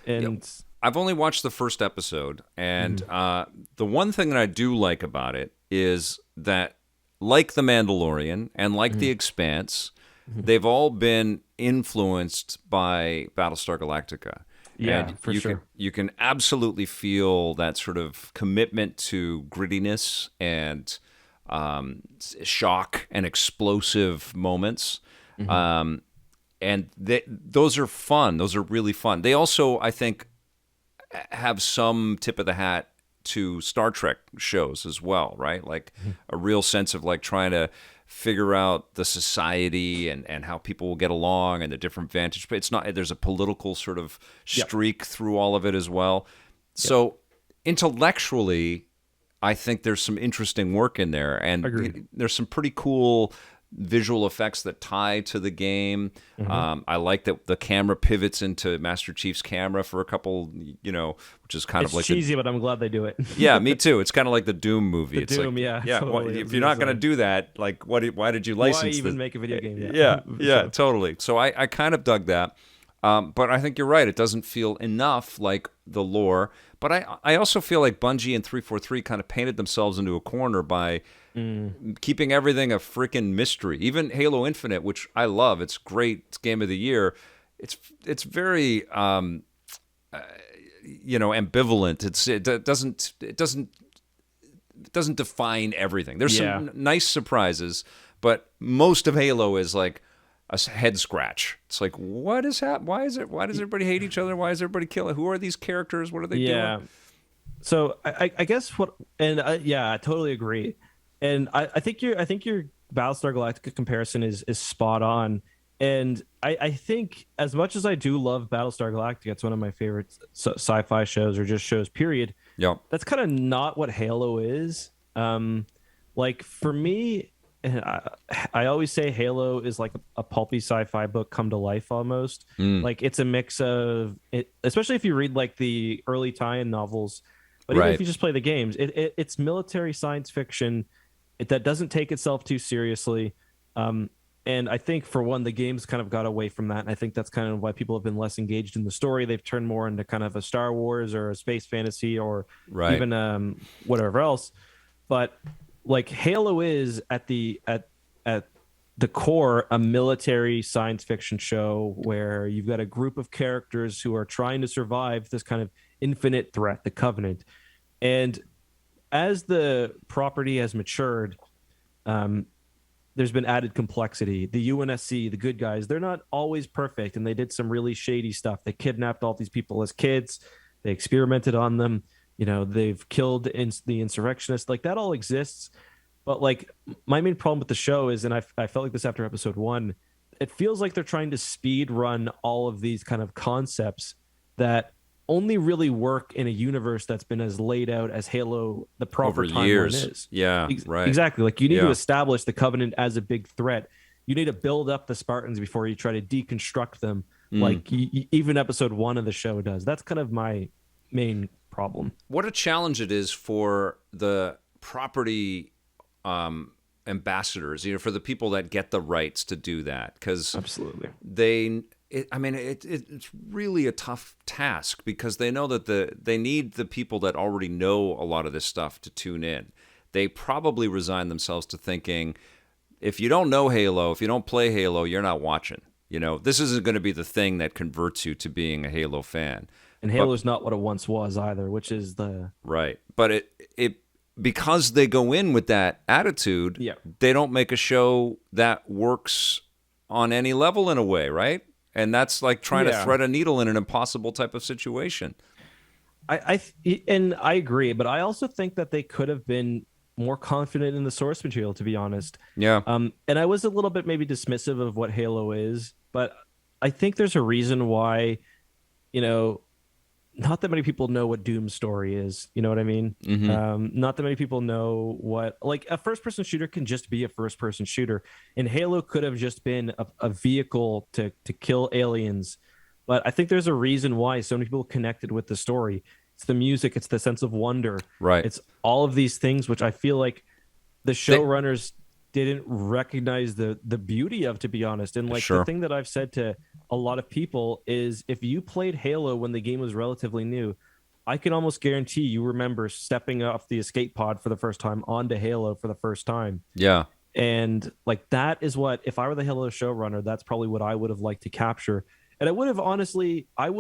Speaker 2: And
Speaker 1: I've only watched the first episode, and
Speaker 2: Mhm.
Speaker 1: the one thing that I do like about it is that, like The Mandalorian and like The
Speaker 2: Mhm.
Speaker 1: Expanse,
Speaker 2: Mhm.
Speaker 1: they've all been influenced by Battlestar Galactica.
Speaker 2: Yeah,
Speaker 1: And
Speaker 2: for sure.
Speaker 1: you can absolutely feel that sort of commitment to grittiness and shock and explosive moments.
Speaker 2: Mhm.
Speaker 1: Um, and those are fun. Those are really fun. They also, I think, have some tip of the hat to Star Trek shows as well, right? Like a real sense of like trying to figure out the society and how people will get along and the different vantage. But it's not, there's a political sort of
Speaker 2: Yep.
Speaker 1: streak through all of it as well.
Speaker 2: Yep.
Speaker 1: So intellectually, I think there's some interesting work in there, and
Speaker 2: Agreed.
Speaker 1: there's some pretty cool visual effects that tie to the game. I like that the camera pivots into Master Chief's camera for a couple, which is kind
Speaker 2: It's
Speaker 1: of like
Speaker 2: cheesy, but I'm glad they do it.
Speaker 1: yeah, me too. It's kind of like the Doom movie.
Speaker 2: The
Speaker 1: It's
Speaker 2: Doom,
Speaker 1: like,
Speaker 2: yeah,
Speaker 1: yeah.
Speaker 2: totally. I
Speaker 1: If
Speaker 2: was
Speaker 1: you're
Speaker 2: gonna
Speaker 1: not going to
Speaker 2: say.
Speaker 1: do that, like, why did you
Speaker 2: Why
Speaker 1: license
Speaker 2: even
Speaker 1: this?
Speaker 2: make a video game?
Speaker 1: Yeah,
Speaker 2: For
Speaker 1: yeah,
Speaker 2: sure.
Speaker 1: totally. So I kind of dug that. But I think you're right. It doesn't feel enough like the lore. But I also feel like Bungie and 343 kind of painted themselves into a corner by keeping everything a freaking mystery. Even Halo Infinite, which I love, it's great. It's game of the year. It's very ambivalent. It doesn't doesn't define everything. There's some nice surprises, but most of Halo is like a head scratch. It's like, what is happening? Why does everybody hate each other? Why is everybody killing? Who are these characters? What are they doing?
Speaker 2: So I guess I totally agree, and I think your Battlestar Galactica comparison is spot on, and I think as much as I do love Battlestar Galactica, it's one of my favorite sci-fi shows or just shows. Period.
Speaker 1: Yeah,
Speaker 2: that's kind of not what Halo is. Like for me, I always say Halo is like a pulpy sci-fi book come to life almost. Like it's a mix of it, especially if you read like the early tie-in novels. But even if you just play the games, it's military science fiction that doesn't take itself too seriously. And I think, for one, the games kind of got away from that. And I think that's kind of why people have been less engaged in the story. They've turned more into kind of a Star Wars or a space fantasy or even whatever else. But like Halo is at the core a military science fiction show where you've got a group of characters who are trying to survive this kind of infinite threat, the Covenant. And as the property has matured, there's been added complexity. The UNSC, the good guys, they're not always perfect, and they did some really shady stuff. They kidnapped all these people as kids. They experimented on them. You know, they've killed the insurrectionists. Like, that all exists. But like, my main problem with the show is, and I felt like this after episode 1, it feels like they're trying to speed run all of these kind of concepts that only really work in a universe that's been as laid out as Halo, the proper timeline is.
Speaker 1: Yeah, right.
Speaker 2: Exactly. Like, you need to establish the Covenant as a big threat. You need to build up the Spartans before you try to deconstruct them, like even episode 1 of the show does. That's kind of my main problem.
Speaker 1: What a challenge it is for the property ambassadors, for the people that get the rights to do that, because
Speaker 2: absolutely
Speaker 1: it's really a tough task, because they know that they need the people that already know a lot of this stuff to tune in. They probably resign themselves to thinking, if you don't know Halo, if you don't play Halo, you're not watching. This isn't going to be the thing that converts you to being a Halo fan.
Speaker 2: And Halo's not what it once was either, which is the
Speaker 1: right. But it because they go in with that attitude, they don't make a show that works on any level in a way, right? And that's like trying to thread a needle in an impossible type of situation.
Speaker 2: I agree, but I also think that they could have been more confident in the source material, to be honest.
Speaker 1: Yeah.
Speaker 2: And I was a little bit maybe dismissive of what Halo is, but I think there's a reason why, not that many people know what Doom's story is. You know what I mean?
Speaker 1: Mm-hmm.
Speaker 2: Not that many people know what, like, a first-person shooter can just be a first-person shooter. And Halo could have just been a vehicle to kill aliens. But I think there's a reason why so many people connected with the story. It's the music. It's the sense of wonder.
Speaker 1: Right.
Speaker 2: It's all of these things, which I feel like the showrunners didn't recognize the beauty of, to be honest. And like the thing that I've said to a lot of people is, if you played Halo when the game was relatively new, I can almost guarantee you remember stepping off the escape pod for the first time onto Halo for the first time.
Speaker 1: Yeah.
Speaker 2: And like, that is what, if I were the Halo showrunner, that's probably what I would have liked to capture. And I would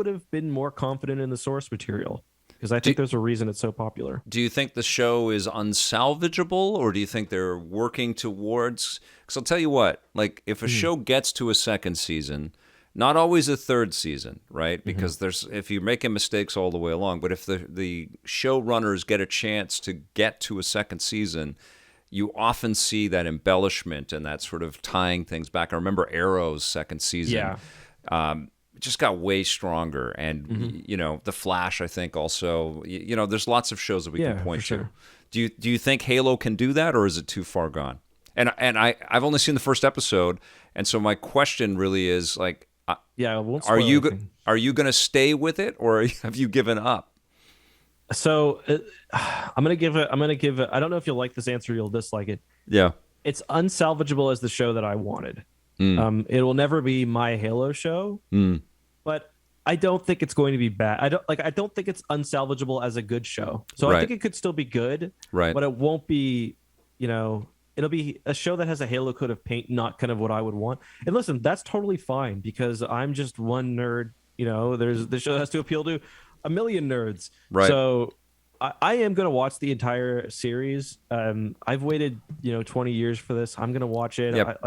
Speaker 2: have been more confident in the source material, because I think there's a reason it's so popular.
Speaker 1: Do you think the show is unsalvageable, or do you think they're working towards... Because I'll tell you what, like, if a show gets to a second season, not always a third season, right? Because if you're making mistakes all the way along, but if the showrunners get a chance to get to a second season, you often see that embellishment and that sort of tying things back. I remember Arrow's second season. Yeah. Just got way stronger, and the Flash, I think, also, there's lots of shows that we can point to. Do you think Halo can do that, or is it too far gone? And I've only seen the first episode, and so my question really is, like, are you going to stay with it, or have you given up?
Speaker 2: So I'm gonna give it. I don't know if you'll like this answer, you'll dislike it.
Speaker 1: Yeah,
Speaker 2: it's unsalvageable as the show that I wanted. It will never be my Halo show, but I don't think it's going to be bad. I don't think it's unsalvageable as a good show. So I think it could still be good,
Speaker 1: right? But
Speaker 2: it won't be, it'll be a show that has a Halo coat of paint, not kind of what I would want. And listen, that's totally fine, because I'm just one nerd. The show has to appeal to a million nerds.
Speaker 1: Right.
Speaker 2: So I am gonna watch the entire series. I've waited 20 years for this. I'm gonna watch it.
Speaker 1: Yep.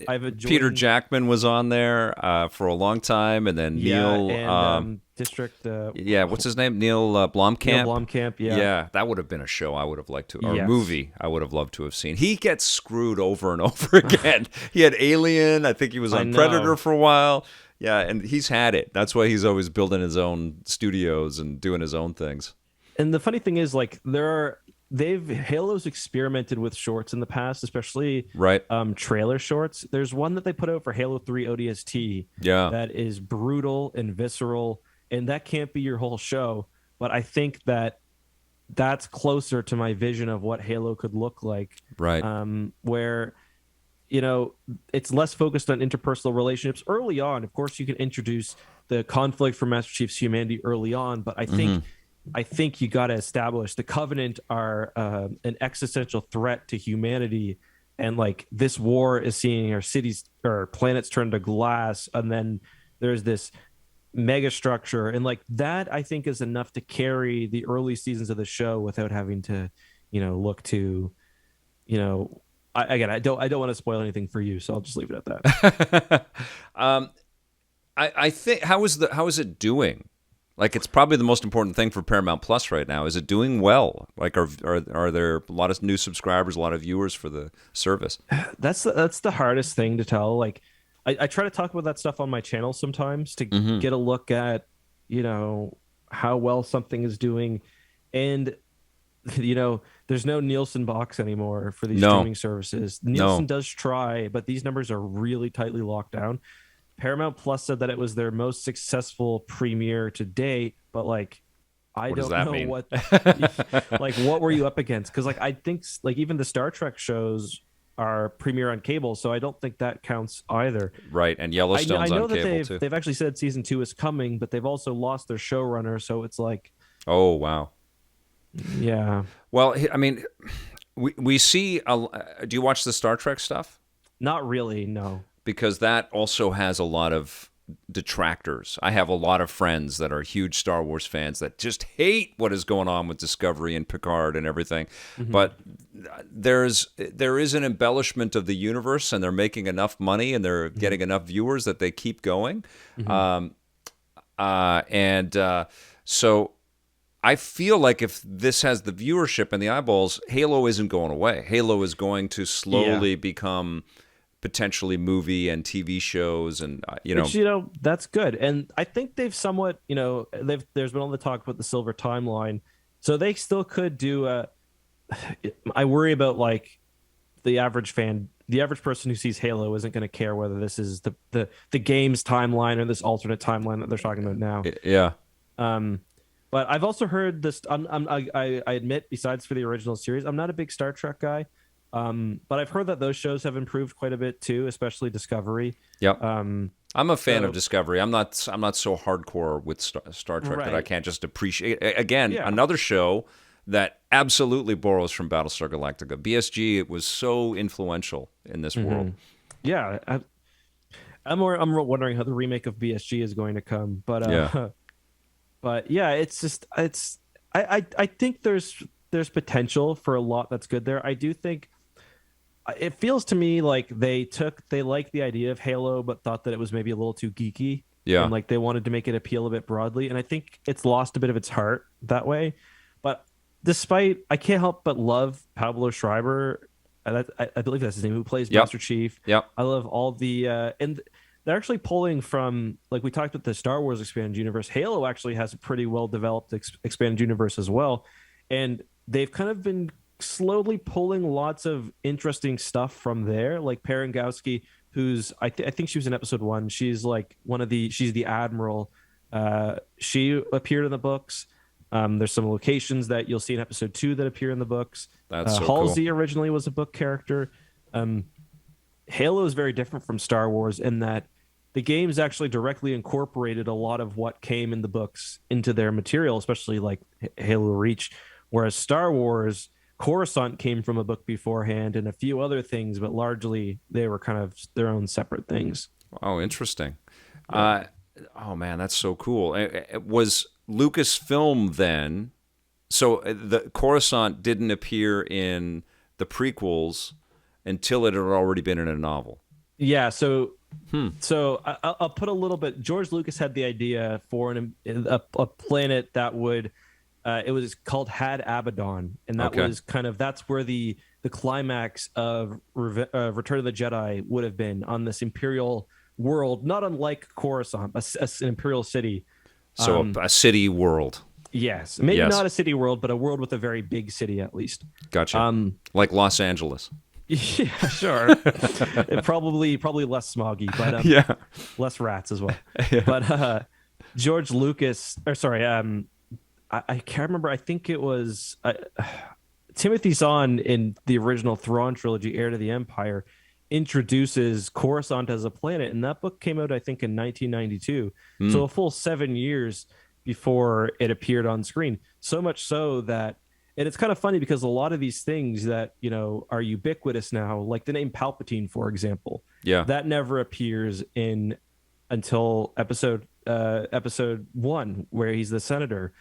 Speaker 2: I've enjoyed.
Speaker 1: Peter Jackman was on there for a long time, and then
Speaker 2: Yeah,
Speaker 1: Neil.
Speaker 2: and District.
Speaker 1: Yeah, what's his name? Neil Blomkamp.
Speaker 2: Neil Blomkamp. Yeah.
Speaker 1: Yeah, that would have been a show I would have liked to, or a
Speaker 2: Yes.
Speaker 1: movie I would have loved to have seen. He gets screwed over and over again. He had Alien. I think he was on Predator for a while. Yeah, and he's had it. That's why he's always building his own studios and doing his own things.
Speaker 2: And the funny thing is, like, Halo's experimented with shorts in the past, especially
Speaker 1: Right.
Speaker 2: Trailer shorts. There's one that they put out for Halo 3 ODST
Speaker 1: Yeah.
Speaker 2: that is brutal and visceral, and that can't be your whole show. But I think that's closer to my vision of what Halo could look like.
Speaker 1: Right.
Speaker 2: Where it's less focused on interpersonal relationships early on. Of course, you can introduce the conflict for Master Chief's humanity early on, but I think you got to establish the Covenant are an existential threat to humanity, and like this war is seeing our cities or planets turn to glass, and then there's this mega structure, and like that I think is enough to carry the early seasons of the show without having to look to I don't want to spoil anything for you, so I'll just leave it at that.
Speaker 1: I think how is it doing? Like, it's probably the most important thing for Paramount Plus right now. Is it doing well? Like, are there a lot of new subscribers, a lot of viewers for the service?
Speaker 2: That's the hardest thing to tell. Like, I try to talk about that stuff on my channel sometimes to get a look at how well something is doing, and there's no Nielsen box anymore for these streaming services. Nielsen does try, but these numbers are really tightly locked down. Paramount Plus said that it was their most successful premiere to date, but like, I don't know what, like, what were you up against? Because like, I think like even the Star Trek shows are premiere on cable, so I don't think that counts either.
Speaker 1: Right, and Yellowstone's
Speaker 2: I know
Speaker 1: on
Speaker 2: that
Speaker 1: cable too.
Speaker 2: They've actually said season 2 is coming, but they've also lost their showrunner, so it's like,
Speaker 1: oh wow,
Speaker 2: yeah.
Speaker 1: Well, I mean, we see. Do you watch the Star Trek stuff?
Speaker 2: Not really, no.
Speaker 1: Because that also has a lot of detractors. I have a lot of friends that are huge Star Wars fans that just hate what is going on with Discovery and Picard and everything. But there is an embellishment of the universe, and they're making enough money and they're getting enough viewers that they keep going. So I feel like if this has the viewership and the eyeballs, Halo isn't going away. Halo is going to slowly become potentially movie and TV shows, and
Speaker 2: Which, that's good. And I think they've somewhat, there's been all the talk about the silver timeline, so they still could do I worry about like the average fan, the average person who sees Halo isn't going to care whether this is the game's timeline or this alternate timeline that they're talking about now.
Speaker 1: Yeah.
Speaker 2: But I've also heard this. I admit, besides for the original series, I'm not a big Star Trek guy. But I've heard that those shows have improved quite a bit too, especially Discovery.
Speaker 1: Yep. I'm a fan of Discovery. I'm not so hardcore with Star Trek that I can't just appreciate. Again, another show that absolutely borrows from Battlestar Galactica. BSG, it was so influential in this world.
Speaker 2: Yeah, I'm wondering how the remake of BSG is going to come. But but yeah, it's just I think there's potential for a lot that's good there. I do think. It feels to me like they liked the idea of Halo, but thought that it was maybe a little too geeky.
Speaker 1: Yeah.
Speaker 2: And like they wanted to make it appeal a bit broadly. And I think it's lost a bit of its heart that way. But I can't help but love Pablo Schreiber. I believe that's his name, who plays Master Chief.
Speaker 1: Yep.
Speaker 2: I love all the, and they're actually pulling from, like we talked about the Star Wars expanded universe. Halo actually has a pretty well developed expanded universe as well. And they've kind of been slowly pulling lots of interesting stuff from there, like Parangowski, who's I think she was in episode 1. She's like she's the admiral. She appeared in the books. There's some locations that you'll see in episode 2 that appear in the books.
Speaker 1: That's so
Speaker 2: Halsey
Speaker 1: cool.
Speaker 2: originally was a book character. Halo is very different from Star Wars in that the games actually directly incorporated a lot of what came in the books into their material, especially like Halo Reach, whereas Star Wars, Coruscant came from a book beforehand and a few other things, but largely they were kind of their own separate things.
Speaker 1: Oh, interesting. Oh man, that's so cool. Was Lucasfilm then So the Coruscant didn't appear in the prequels until it had already been in a novel.
Speaker 2: Yeah, so I'll put a little bit. George Lucas had the idea for a planet that would, it was called Had Abaddon, and that was that's where the climax of Return of the Jedi would have been, on this imperial world, not unlike Coruscant, an imperial city.
Speaker 1: So a city world.
Speaker 2: Yes, maybe not a city world, but a world with a very big city at least.
Speaker 1: Gotcha. Like Los Angeles.
Speaker 2: Yeah, sure. probably less smoggy, but less rats as well. Yeah. But George Lucas, or sorry, I can't remember. I think it was Timothy Zahn in the original Thrawn trilogy, Heir to the Empire, introduces Coruscant as a planet, and that book came out, I think, in 1992. So a full 7 years before it appeared on screen. So much so that, and it's kind of funny because a lot of these things that, you know, are ubiquitous now, like the name Palpatine, for example, that never appears in until episode 1, where he's the senator.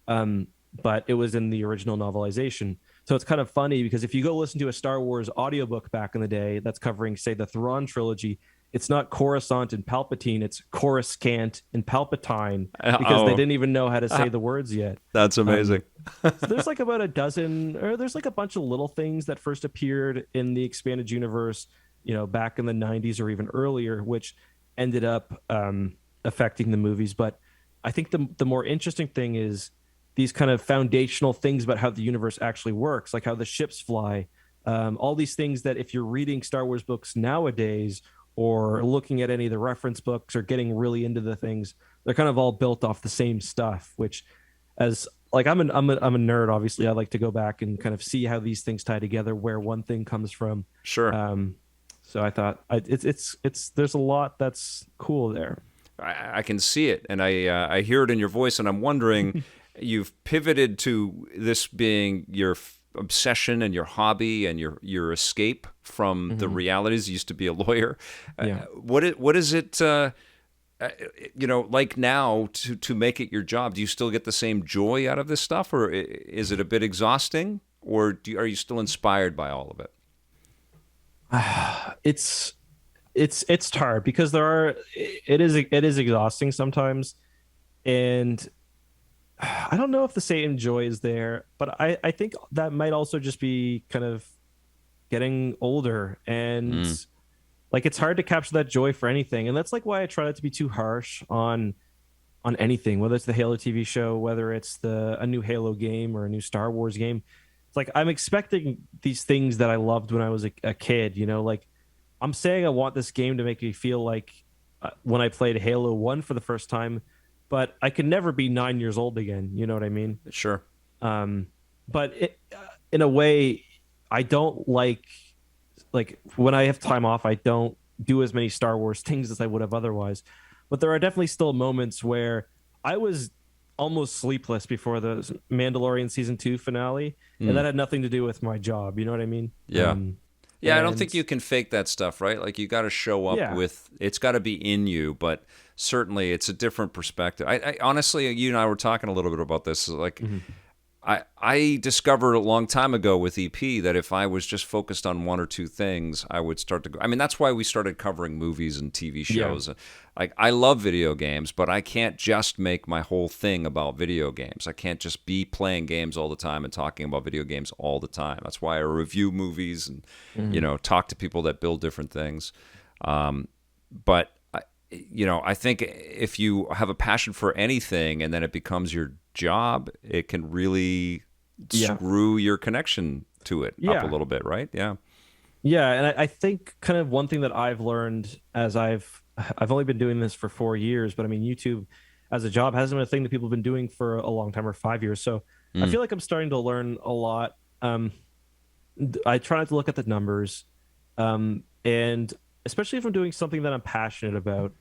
Speaker 2: But it was in the original novelization. So it's kind of funny because if you go listen to a Star Wars audiobook back in the day that's covering, say, the Thrawn trilogy, it's not Coruscant and Palpatine, it's Coruscant and Palpatine, because they didn't even know how to say the words yet.
Speaker 1: That's amazing.
Speaker 2: So there's like about a dozen, or there's like a bunch of little things that first appeared in the expanded universe, you know, back in the 90s or even earlier, which ended up affecting the movies. But I think the more interesting thing is these kind of foundational things about how the universe actually works, like how the ships fly, all these things that if you're reading Star Wars books nowadays, or looking at any of the reference books, or getting really into the things, they're kind of all built off the same stuff, which, as like, I'm a nerd, obviously. I like to go back and kind of see how these things tie together, where one thing comes from.
Speaker 1: Sure.
Speaker 2: So I thought it's there's a lot that's cool there.
Speaker 1: I can see it, and I hear it in your voice, and I'm wondering, you've pivoted to this being your obsession and your hobby and your escape from the realities. You used to be a lawyer. What is it like now to make it your job? Do you still get the same joy out of this stuff, or is it a bit exhausting, or are you still inspired by all of it?
Speaker 2: It's hard because it is exhausting sometimes, and I don't know if the same joy is there, but I think that might also just be kind of getting older, and like, it's hard to capture that joy for anything. And that's like why I try not to be too harsh on anything, whether it's the Halo TV show, whether it's a new Halo game or a new Star Wars game. It's like, I'm expecting these things that I loved when I was a kid, you know, like, I'm saying I want this game to make me feel like when I played Halo 1 for the first time, but I can never be 9 years old again. You know what I mean?
Speaker 1: Sure.
Speaker 2: But in a way, I don't like when I have time off, I don't do as many Star Wars things as I would have otherwise. But there are definitely still moments where I was almost sleepless before the Mandalorian season 2 finale, and that had nothing to do with my job. You know what I mean?
Speaker 1: Yeah. I don't think you can fake that stuff, right? Like, you got to show up with, it's got to be in you, but certainly it's a different perspective. I honestly, you and I were talking a little bit about this. Like, I discovered a long time ago with EP that if I was just focused on one or two things, I would start to go. I mean, that's why we started covering movies and TV shows. Like, I love video games, but I can't just make my whole thing about video games. I can't just be playing games all the time and talking about video games all the time. That's why I review movies and, talk to people that build different things. But I think if you have a passion for anything and then it becomes your job, it can really screw your connection to it up a little bit, right? Yeah.
Speaker 2: And I think kind of one thing that I've learned, as I've only been doing this for 4 years, but I mean, YouTube as a job hasn't been a thing that people have been doing for a long time, or 5 years. So I feel like I'm starting to learn a lot. I try not to look at the numbers, and especially if I'm doing something that I'm passionate about.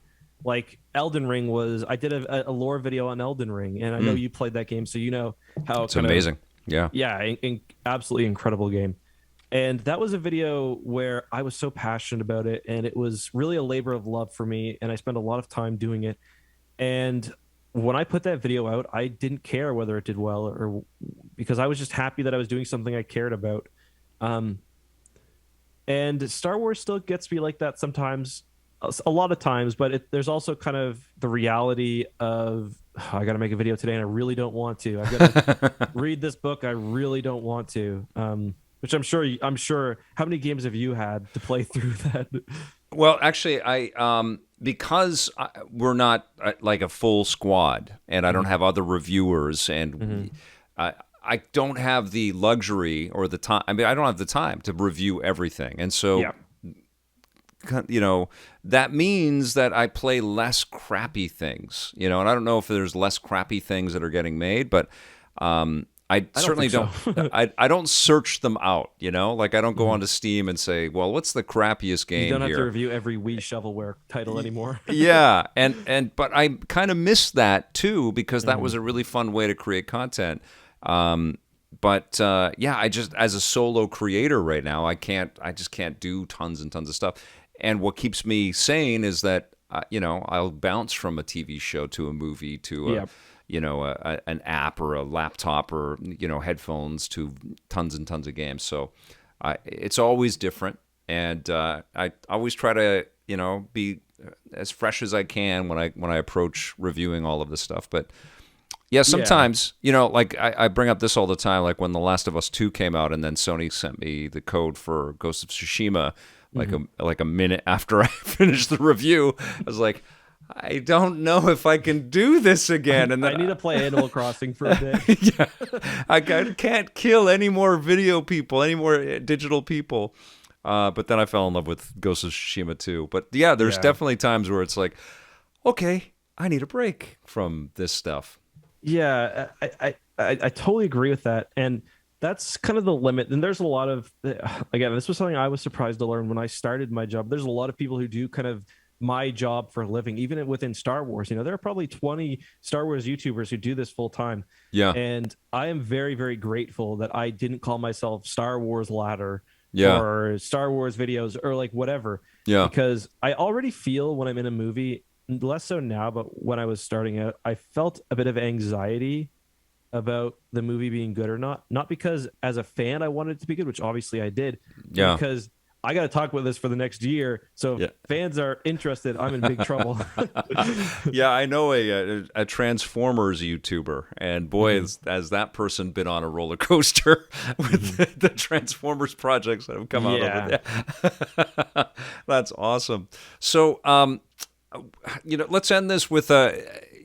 Speaker 2: Like Elden Ring I did a lore video on Elden Ring, and I know you played that game, so you know how
Speaker 1: it's amazing.
Speaker 2: Absolutely incredible game. And that was a video where I was so passionate about it, and it was really a labor of love for me, and I spent a lot of time doing it. And when I put that video out, I didn't care whether it did well, or because I was just happy that I was doing something I cared about. And Star Wars still gets me like that sometimes, a lot of times, but there's also kind of the reality of, oh, I got to make a video today and I really don't want to. I've got to read this book. I really don't want to. Which I'm sure. How many games have you had to play through that?
Speaker 1: Well, actually, because we're not like a full squad, and I don't have other reviewers, and I don't have the luxury or the time. I mean, I don't have the time to review everything, and so that means that I play less crappy things. And I don't know if there's less crappy things that are getting made, but I certainly don't. I don't search them out. Like I don't go onto Steam and say, "Well, what's the crappiest game here?"
Speaker 2: You don't have to review every Wii shovelware title anymore.
Speaker 1: Yeah, but I kind of miss that too, because that was a really fun way to create content. But I just, as a solo creator right now, I just can't do tons and tons of stuff. And what keeps me sane is that I'll bounce from a TV show to a movie to an app or a laptop or headphones to tons and tons of games. So it's always different, and I always try to be as fresh as I can when I approach reviewing all of this stuff. But yeah, sometimes like I bring up this all the time. Like when The Last of Us 2 came out, and then Sony sent me the code for Ghost of Tsushima like a minute after I finished the review. I was like, I don't know if I can do this again. And then
Speaker 2: I need to play Animal Crossing for a bit.
Speaker 1: Yeah, I can't kill any more video people, any more digital people. But then I fell in love with Ghost of Tsushima too. But yeah, there's definitely times where it's like, okay, I need a break from this stuff.
Speaker 2: Yeah, I totally agree with that. And that's kind of the limit. And there's a lot of, again, this was something I was surprised to learn when I started my job. There's a lot of people who do kind of my job for a living, even within Star Wars. There are probably 20 Star Wars YouTubers who do this full time.
Speaker 1: Yeah.
Speaker 2: And I am very, very grateful that I didn't call myself StarWarsLadder or Star Wars videos or like whatever.
Speaker 1: Yeah.
Speaker 2: Because I already feel when I'm in a movie, less so now, but when I was starting out, I felt a bit of anxiety about the movie being good or not because as a fan I wanted it to be good, which obviously I did, because I got to talk about this for the next year, so if fans are interested, I'm in big trouble.
Speaker 1: Yeah, I know a Transformers YouTuber, and boy, has that person been on a roller coaster with the Transformers projects that have come out over there. That's awesome. So let's end this with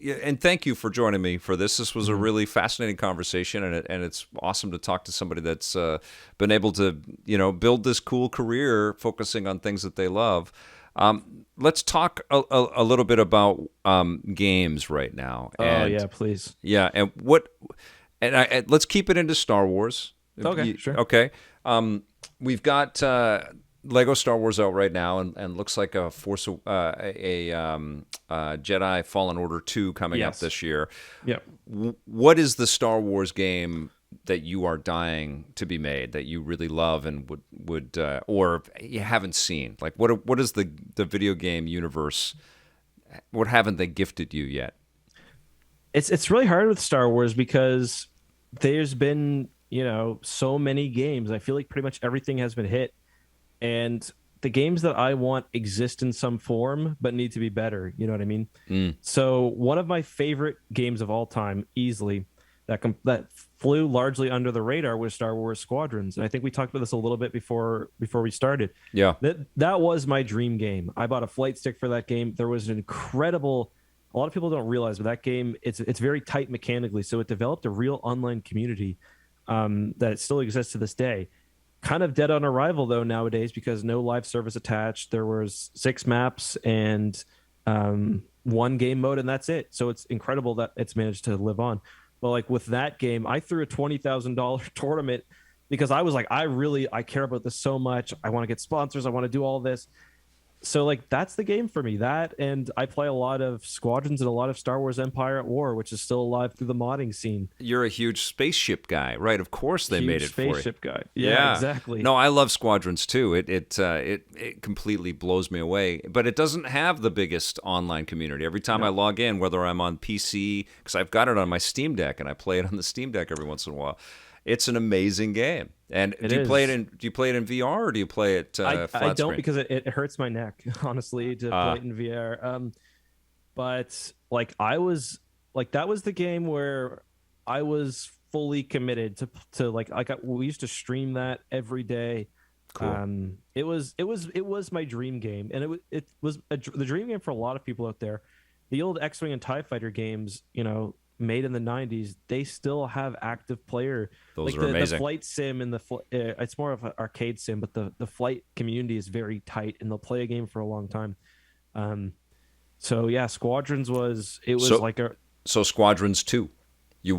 Speaker 1: and thank you for joining me for this. This was a really fascinating conversation, and it's awesome to talk to somebody that's been able to build this cool career focusing on things that they love. Let's talk a little bit about games right now.
Speaker 2: Please.
Speaker 1: Yeah, and let's keep it into Star Wars.
Speaker 2: Okay, sure.
Speaker 1: Okay, we've got Lego Star Wars out right now, and looks like a Jedi Fallen Order 2 coming up this year.
Speaker 2: Yep.
Speaker 1: What is the Star Wars game that you are dying to be made, that you really love and would or you haven't seen? Like what is the video game universe? What haven't they gifted you yet?
Speaker 2: It's really hard with Star Wars because there's been so many games. I feel like pretty much everything has been hit. And the games that I want exist in some form, but need to be better. You know what I mean? So one of my favorite games of all time, easily, that flew largely under the radar was Star Wars Squadrons. And I think we talked about this a little bit before we started.
Speaker 1: Yeah.
Speaker 2: That was my dream game. I bought a flight stick for that game. There was an incredible, a lot of people don't realize, but that game, it's very tight mechanically. So it developed a real online community that still exists to this day. Kind of dead on arrival though nowadays because no live service attached. There was 6 maps and 1 game mode, and that's it. So it's incredible that it's managed to live on. But like with that game, I threw a $20,000 tournament because I was like, I care about this so much. I want to get sponsors. I want to do all this. So like that's the game for me. That, and I play a lot of Squadrons and a lot of Star Wars Empire at War, which is still alive through the modding scene.
Speaker 1: You're a huge spaceship guy, right? Of course they made
Speaker 2: Huge
Speaker 1: it for you.
Speaker 2: spaceship guy. Yeah,
Speaker 1: Yeah.
Speaker 2: exactly.
Speaker 1: No, I love Squadrons too. It completely blows me away. But it doesn't have the biggest online community. Every time I log in, whether I'm on PC, because I've got it on my Steam Deck and I play it on the Steam Deck every once in a while, it's an amazing game. And do you play it in VR or do you play it flat
Speaker 2: I don't
Speaker 1: screen?
Speaker 2: because it hurts my neck, honestly, to play it in VR. But like I was like that was the game where I was fully committed to like we used to stream that every day.
Speaker 1: Cool.
Speaker 2: It was my dream game, and it was the dream game for a lot of people out there. The old X-Wing and TIE Fighter games, made in the 90s, they still have active player.
Speaker 1: Those
Speaker 2: Like
Speaker 1: are amazing.
Speaker 2: the flight sim and it's more of an arcade sim, but the flight community is very tight, and they'll play a game for a long time. So yeah, Squadrons was
Speaker 1: So
Speaker 2: like a
Speaker 1: so Squadrons 2.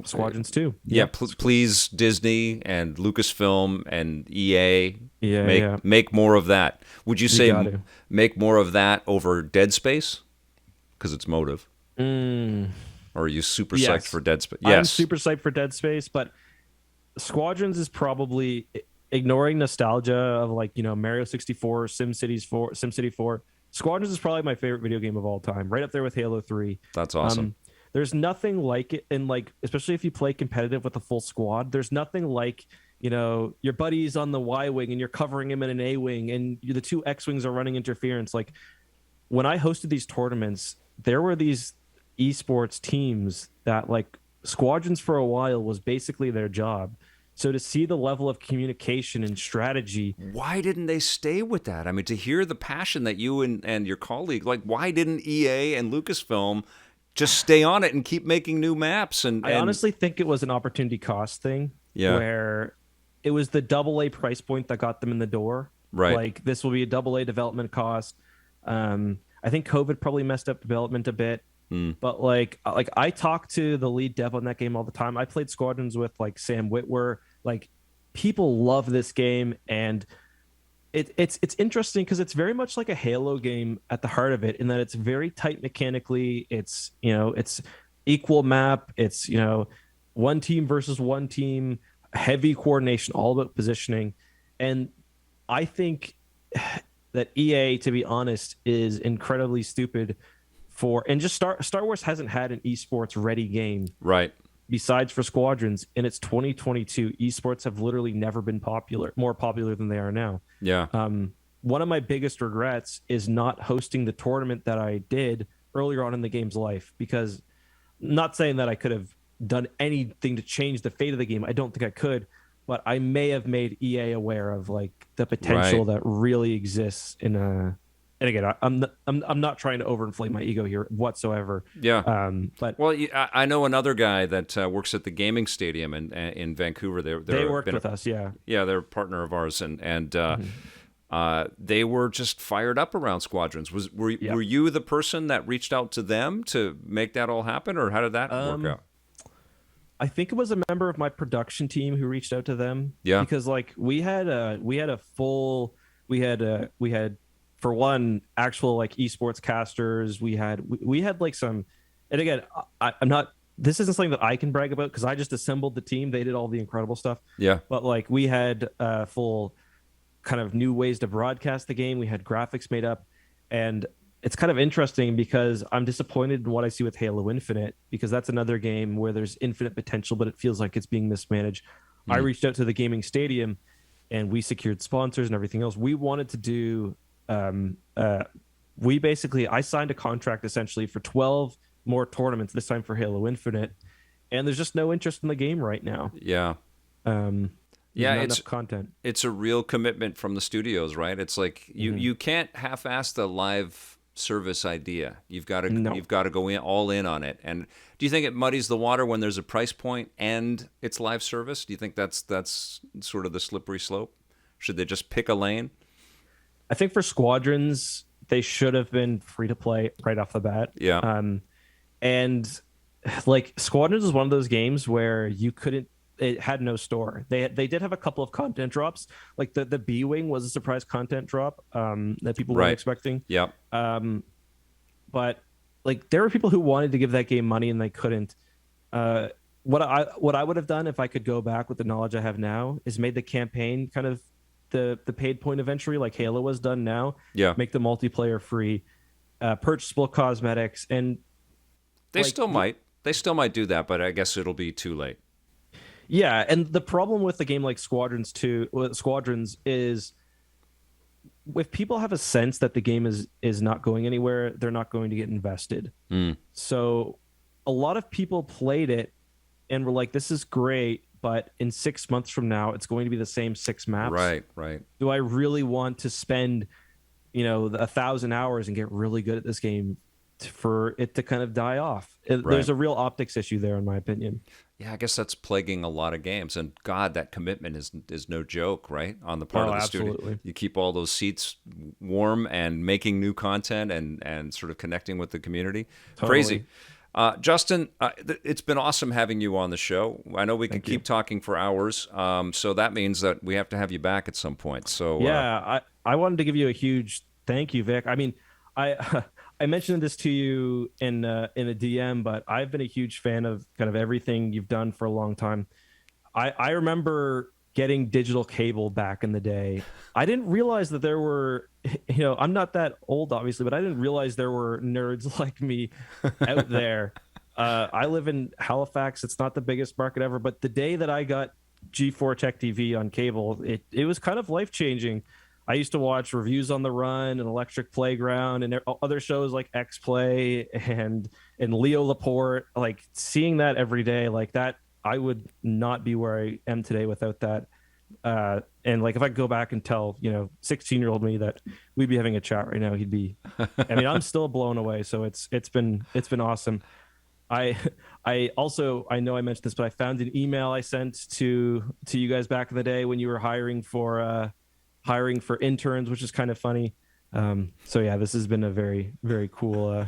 Speaker 2: Squadrons too.
Speaker 1: Yeah, please, Disney and Lucasfilm and EA, make more of that. Would you say
Speaker 2: got to.
Speaker 1: make more of that over Dead Space? Because it's motive.
Speaker 2: Mm,
Speaker 1: Or are you super
Speaker 2: yes.
Speaker 1: psyched for Dead Space?
Speaker 2: I'm
Speaker 1: Yes.
Speaker 2: super psyched for Dead Space, but Squadrons is probably ignoring nostalgia of like Mario 64, SimCity 4. Squadrons is probably my favorite video game of all time, right up there with Halo 3.
Speaker 1: That's awesome.
Speaker 2: There's nothing like it, and like especially if you play competitive with a full squad, there's nothing like your buddy's on the Y wing and you're covering him in an A wing, and the two X wings are running interference. Like when I hosted these tournaments, there were these esports teams that like Squadrons for a while was basically their job. So to see the level of communication and strategy,
Speaker 1: Why didn't they stay with that? I mean, to hear the passion that you and your colleague, like, why didn't EA and Lucasfilm just stay on it and keep making new maps?
Speaker 2: I honestly think it was an opportunity cost thing, where it was the AA price point that got them in the door.
Speaker 1: Right.
Speaker 2: Like this will be a AA development cost. I think COVID probably messed up development a bit. But like I talked to the lead dev on that game all the time. I played Squadrons with like Sam Witwer. Like people love this game, and it's interesting because it's very much like a Halo game at the heart of it, in that it's very tight mechanically. It's it's equal map. It's one team versus one team, heavy coordination, all about positioning. And I think that EA, to be honest, is incredibly stupid and just Star Wars hasn't had an esports ready game,
Speaker 1: Right.
Speaker 2: besides for Squadrons. And it's 2022. Esports have literally never been more popular than they are now.
Speaker 1: Yeah.
Speaker 2: One of my biggest regrets is not hosting the tournament that I did earlier on in the game's life, because not saying that I could have done anything to change the fate of the game. I don't think I could, but I may have made EA aware of like the potential that really exists in a. And again, I'm not trying to overinflate my ego here whatsoever.
Speaker 1: Yeah.
Speaker 2: But
Speaker 1: I know another guy that works at the gaming stadium in Vancouver.
Speaker 2: they worked with us. Yeah.
Speaker 1: Yeah, they're a partner of ours, and they were just fired up around Squadrons. Were you the person that reached out to them to make that all happen, or how did that work out?
Speaker 2: I think it was a member of my production team who reached out to them.
Speaker 1: Yeah.
Speaker 2: Because like we had for one, actual like esports casters. We had like some, and again, I'm not. This isn't something that I can brag about because I just assembled the team. They did all the incredible stuff.
Speaker 1: Yeah.
Speaker 2: But like we had full kind of new ways to broadcast the game. We had graphics made up, and it's kind of interesting because I'm disappointed in what I see with Halo Infinite, because that's another game where there's infinite potential, but it feels like it's being mismanaged. I reached out to the gaming stadium, and we secured sponsors and everything else. We wanted to do. I signed a contract essentially for 12 more tournaments, this time for Halo Infinite, and there's just no interest in the game right now.
Speaker 1: Yeah.
Speaker 2: Not enough content.
Speaker 1: It's a real commitment from the studios, right? It's like you can't half-ass the live service idea. You've got to go all in on it. And do you think it muddies the water when there's a price point and it's live service? Do you think that's sort of the slippery slope? Should they just pick a lane?
Speaker 2: I think for Squadrons, they should have been free to play right off the bat.
Speaker 1: Yeah.
Speaker 2: And like Squadrons is one of those games where you couldn't it had no store. They did have a couple of content drops, like the B-wing was a surprise content drop that people weren't expecting.
Speaker 1: Yeah.
Speaker 2: But like there were people who wanted to give that game money and they couldn't. What I would have done if I could go back with the knowledge I have now is made the campaign kind of the paid point of entry like Halo was done now.
Speaker 1: Yeah.
Speaker 2: Make the multiplayer free, purchasable cosmetics, and
Speaker 1: they still might do that, but I guess it'll be too late.
Speaker 2: Yeah, and the problem with a game like Squadrons is if people have a sense that the game is not going anywhere, they're not going to get invested. So a lot of people played it and were like, this is great, but in 6 months from now, it's going to be the same 6 maps.
Speaker 1: Right.
Speaker 2: Do I really want to spend, 1,000 hours and get really good at this game for it to kind of die off? There's a real optics issue there, in my opinion.
Speaker 1: Yeah, I guess that's plaguing a lot of games, and God, that commitment is no joke, right? On the part of the studio, you keep all those seats warm and making new content and sort of connecting with the community. Totally. Crazy. Justin, it's been awesome having you on the show. I know we can keep talking for hours, so that means that we have to have you back at some point. So
Speaker 2: yeah, I wanted to give you a huge thank you, Vic. I mean, I mentioned this to you in a DM, but I've been a huge fan of kind of everything you've done for a long time. I remember getting digital cable back in the day. I didn't realize that there were, I'm not that old, obviously, but I didn't realize there were nerds like me out there. I live in Halifax. It's not the biggest market ever, but the day that I got G4 Tech TV on cable, it was kind of life-changing. I used to watch Reviews on the Run and Electric Playground and other shows like X Play and Leo Laporte. Like seeing that every day, like that, I would not be where I am today without that. And like if I could go back and tell 16-year-old me that we'd be having a chat right now, he'd be. I mean, I'm still blown away. So it's been awesome. I know I mentioned this, but I found an email I sent to you guys back in the day when you were hiring for interns, which is kind of funny. So yeah, this has been a very, very cool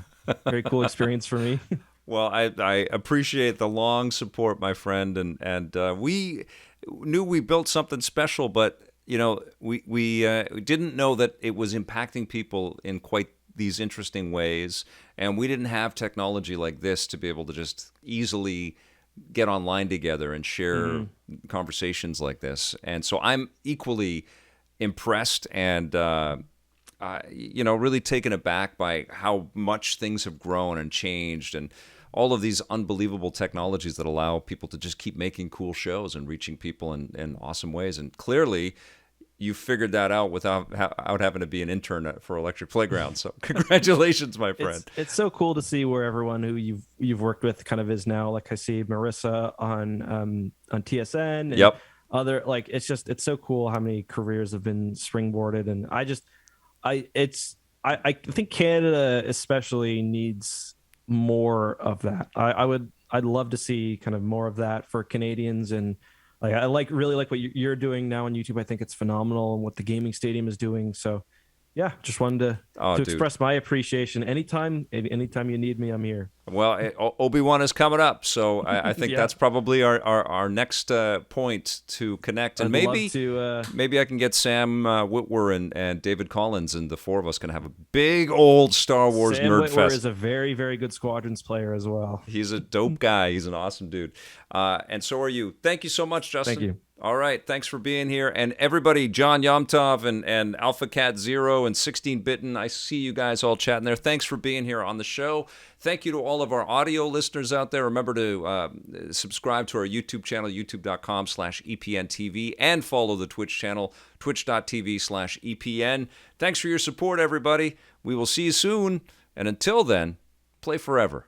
Speaker 2: experience for me.
Speaker 1: Well, I appreciate the long support, my friend, and we knew we built something special, but we didn't know that it was impacting people in quite these interesting ways, and we didn't have technology like this to be able to just easily get online together and share conversations like this. And so I'm equally impressed and really taken aback by how much things have grown and changed, and all of these unbelievable technologies that allow people to just keep making cool shows and reaching people in awesome ways. And clearly you figured that out without having to be an intern for Electric Playground. So congratulations, my friend.
Speaker 2: It's so cool to see where everyone who you've worked with kind of is now. Like I see Marissa on TSN. And
Speaker 1: yep.
Speaker 2: Other, like, it's so cool how many careers have been springboarded. And I think Canada especially needs more of that. I'd love to see kind of more of that for Canadians. And like I really like what you're doing now on YouTube. I think it's phenomenal, and what the gaming stadium is doing. So yeah, just wanted to express my appreciation. Anytime you need me, I'm here.
Speaker 1: Well, Obi-Wan is coming up, so I think that's probably our next point to connect. And maybe I can get Sam Witwer and David Collins, and the four of us can have a big old Star Wars
Speaker 2: Sam
Speaker 1: nerd
Speaker 2: Witwer
Speaker 1: fest.
Speaker 2: Is a very, very good Squadrons player as well.
Speaker 1: He's a dope guy. He's an awesome dude. And so are you. Thank you so much, Justin.
Speaker 2: Thank you.
Speaker 1: All right, thanks for being here. And everybody, John Yomtov and Alpha Cat Zero and 16-Bitten, I see you guys all chatting there. Thanks for being here on the show. Thank you to all of our audio listeners out there. Remember to subscribe to our YouTube channel, youtube.com/EPNTV, and follow the Twitch channel, twitch.tv/EPN. Thanks for your support, everybody. We will see you soon. And until then, play forever.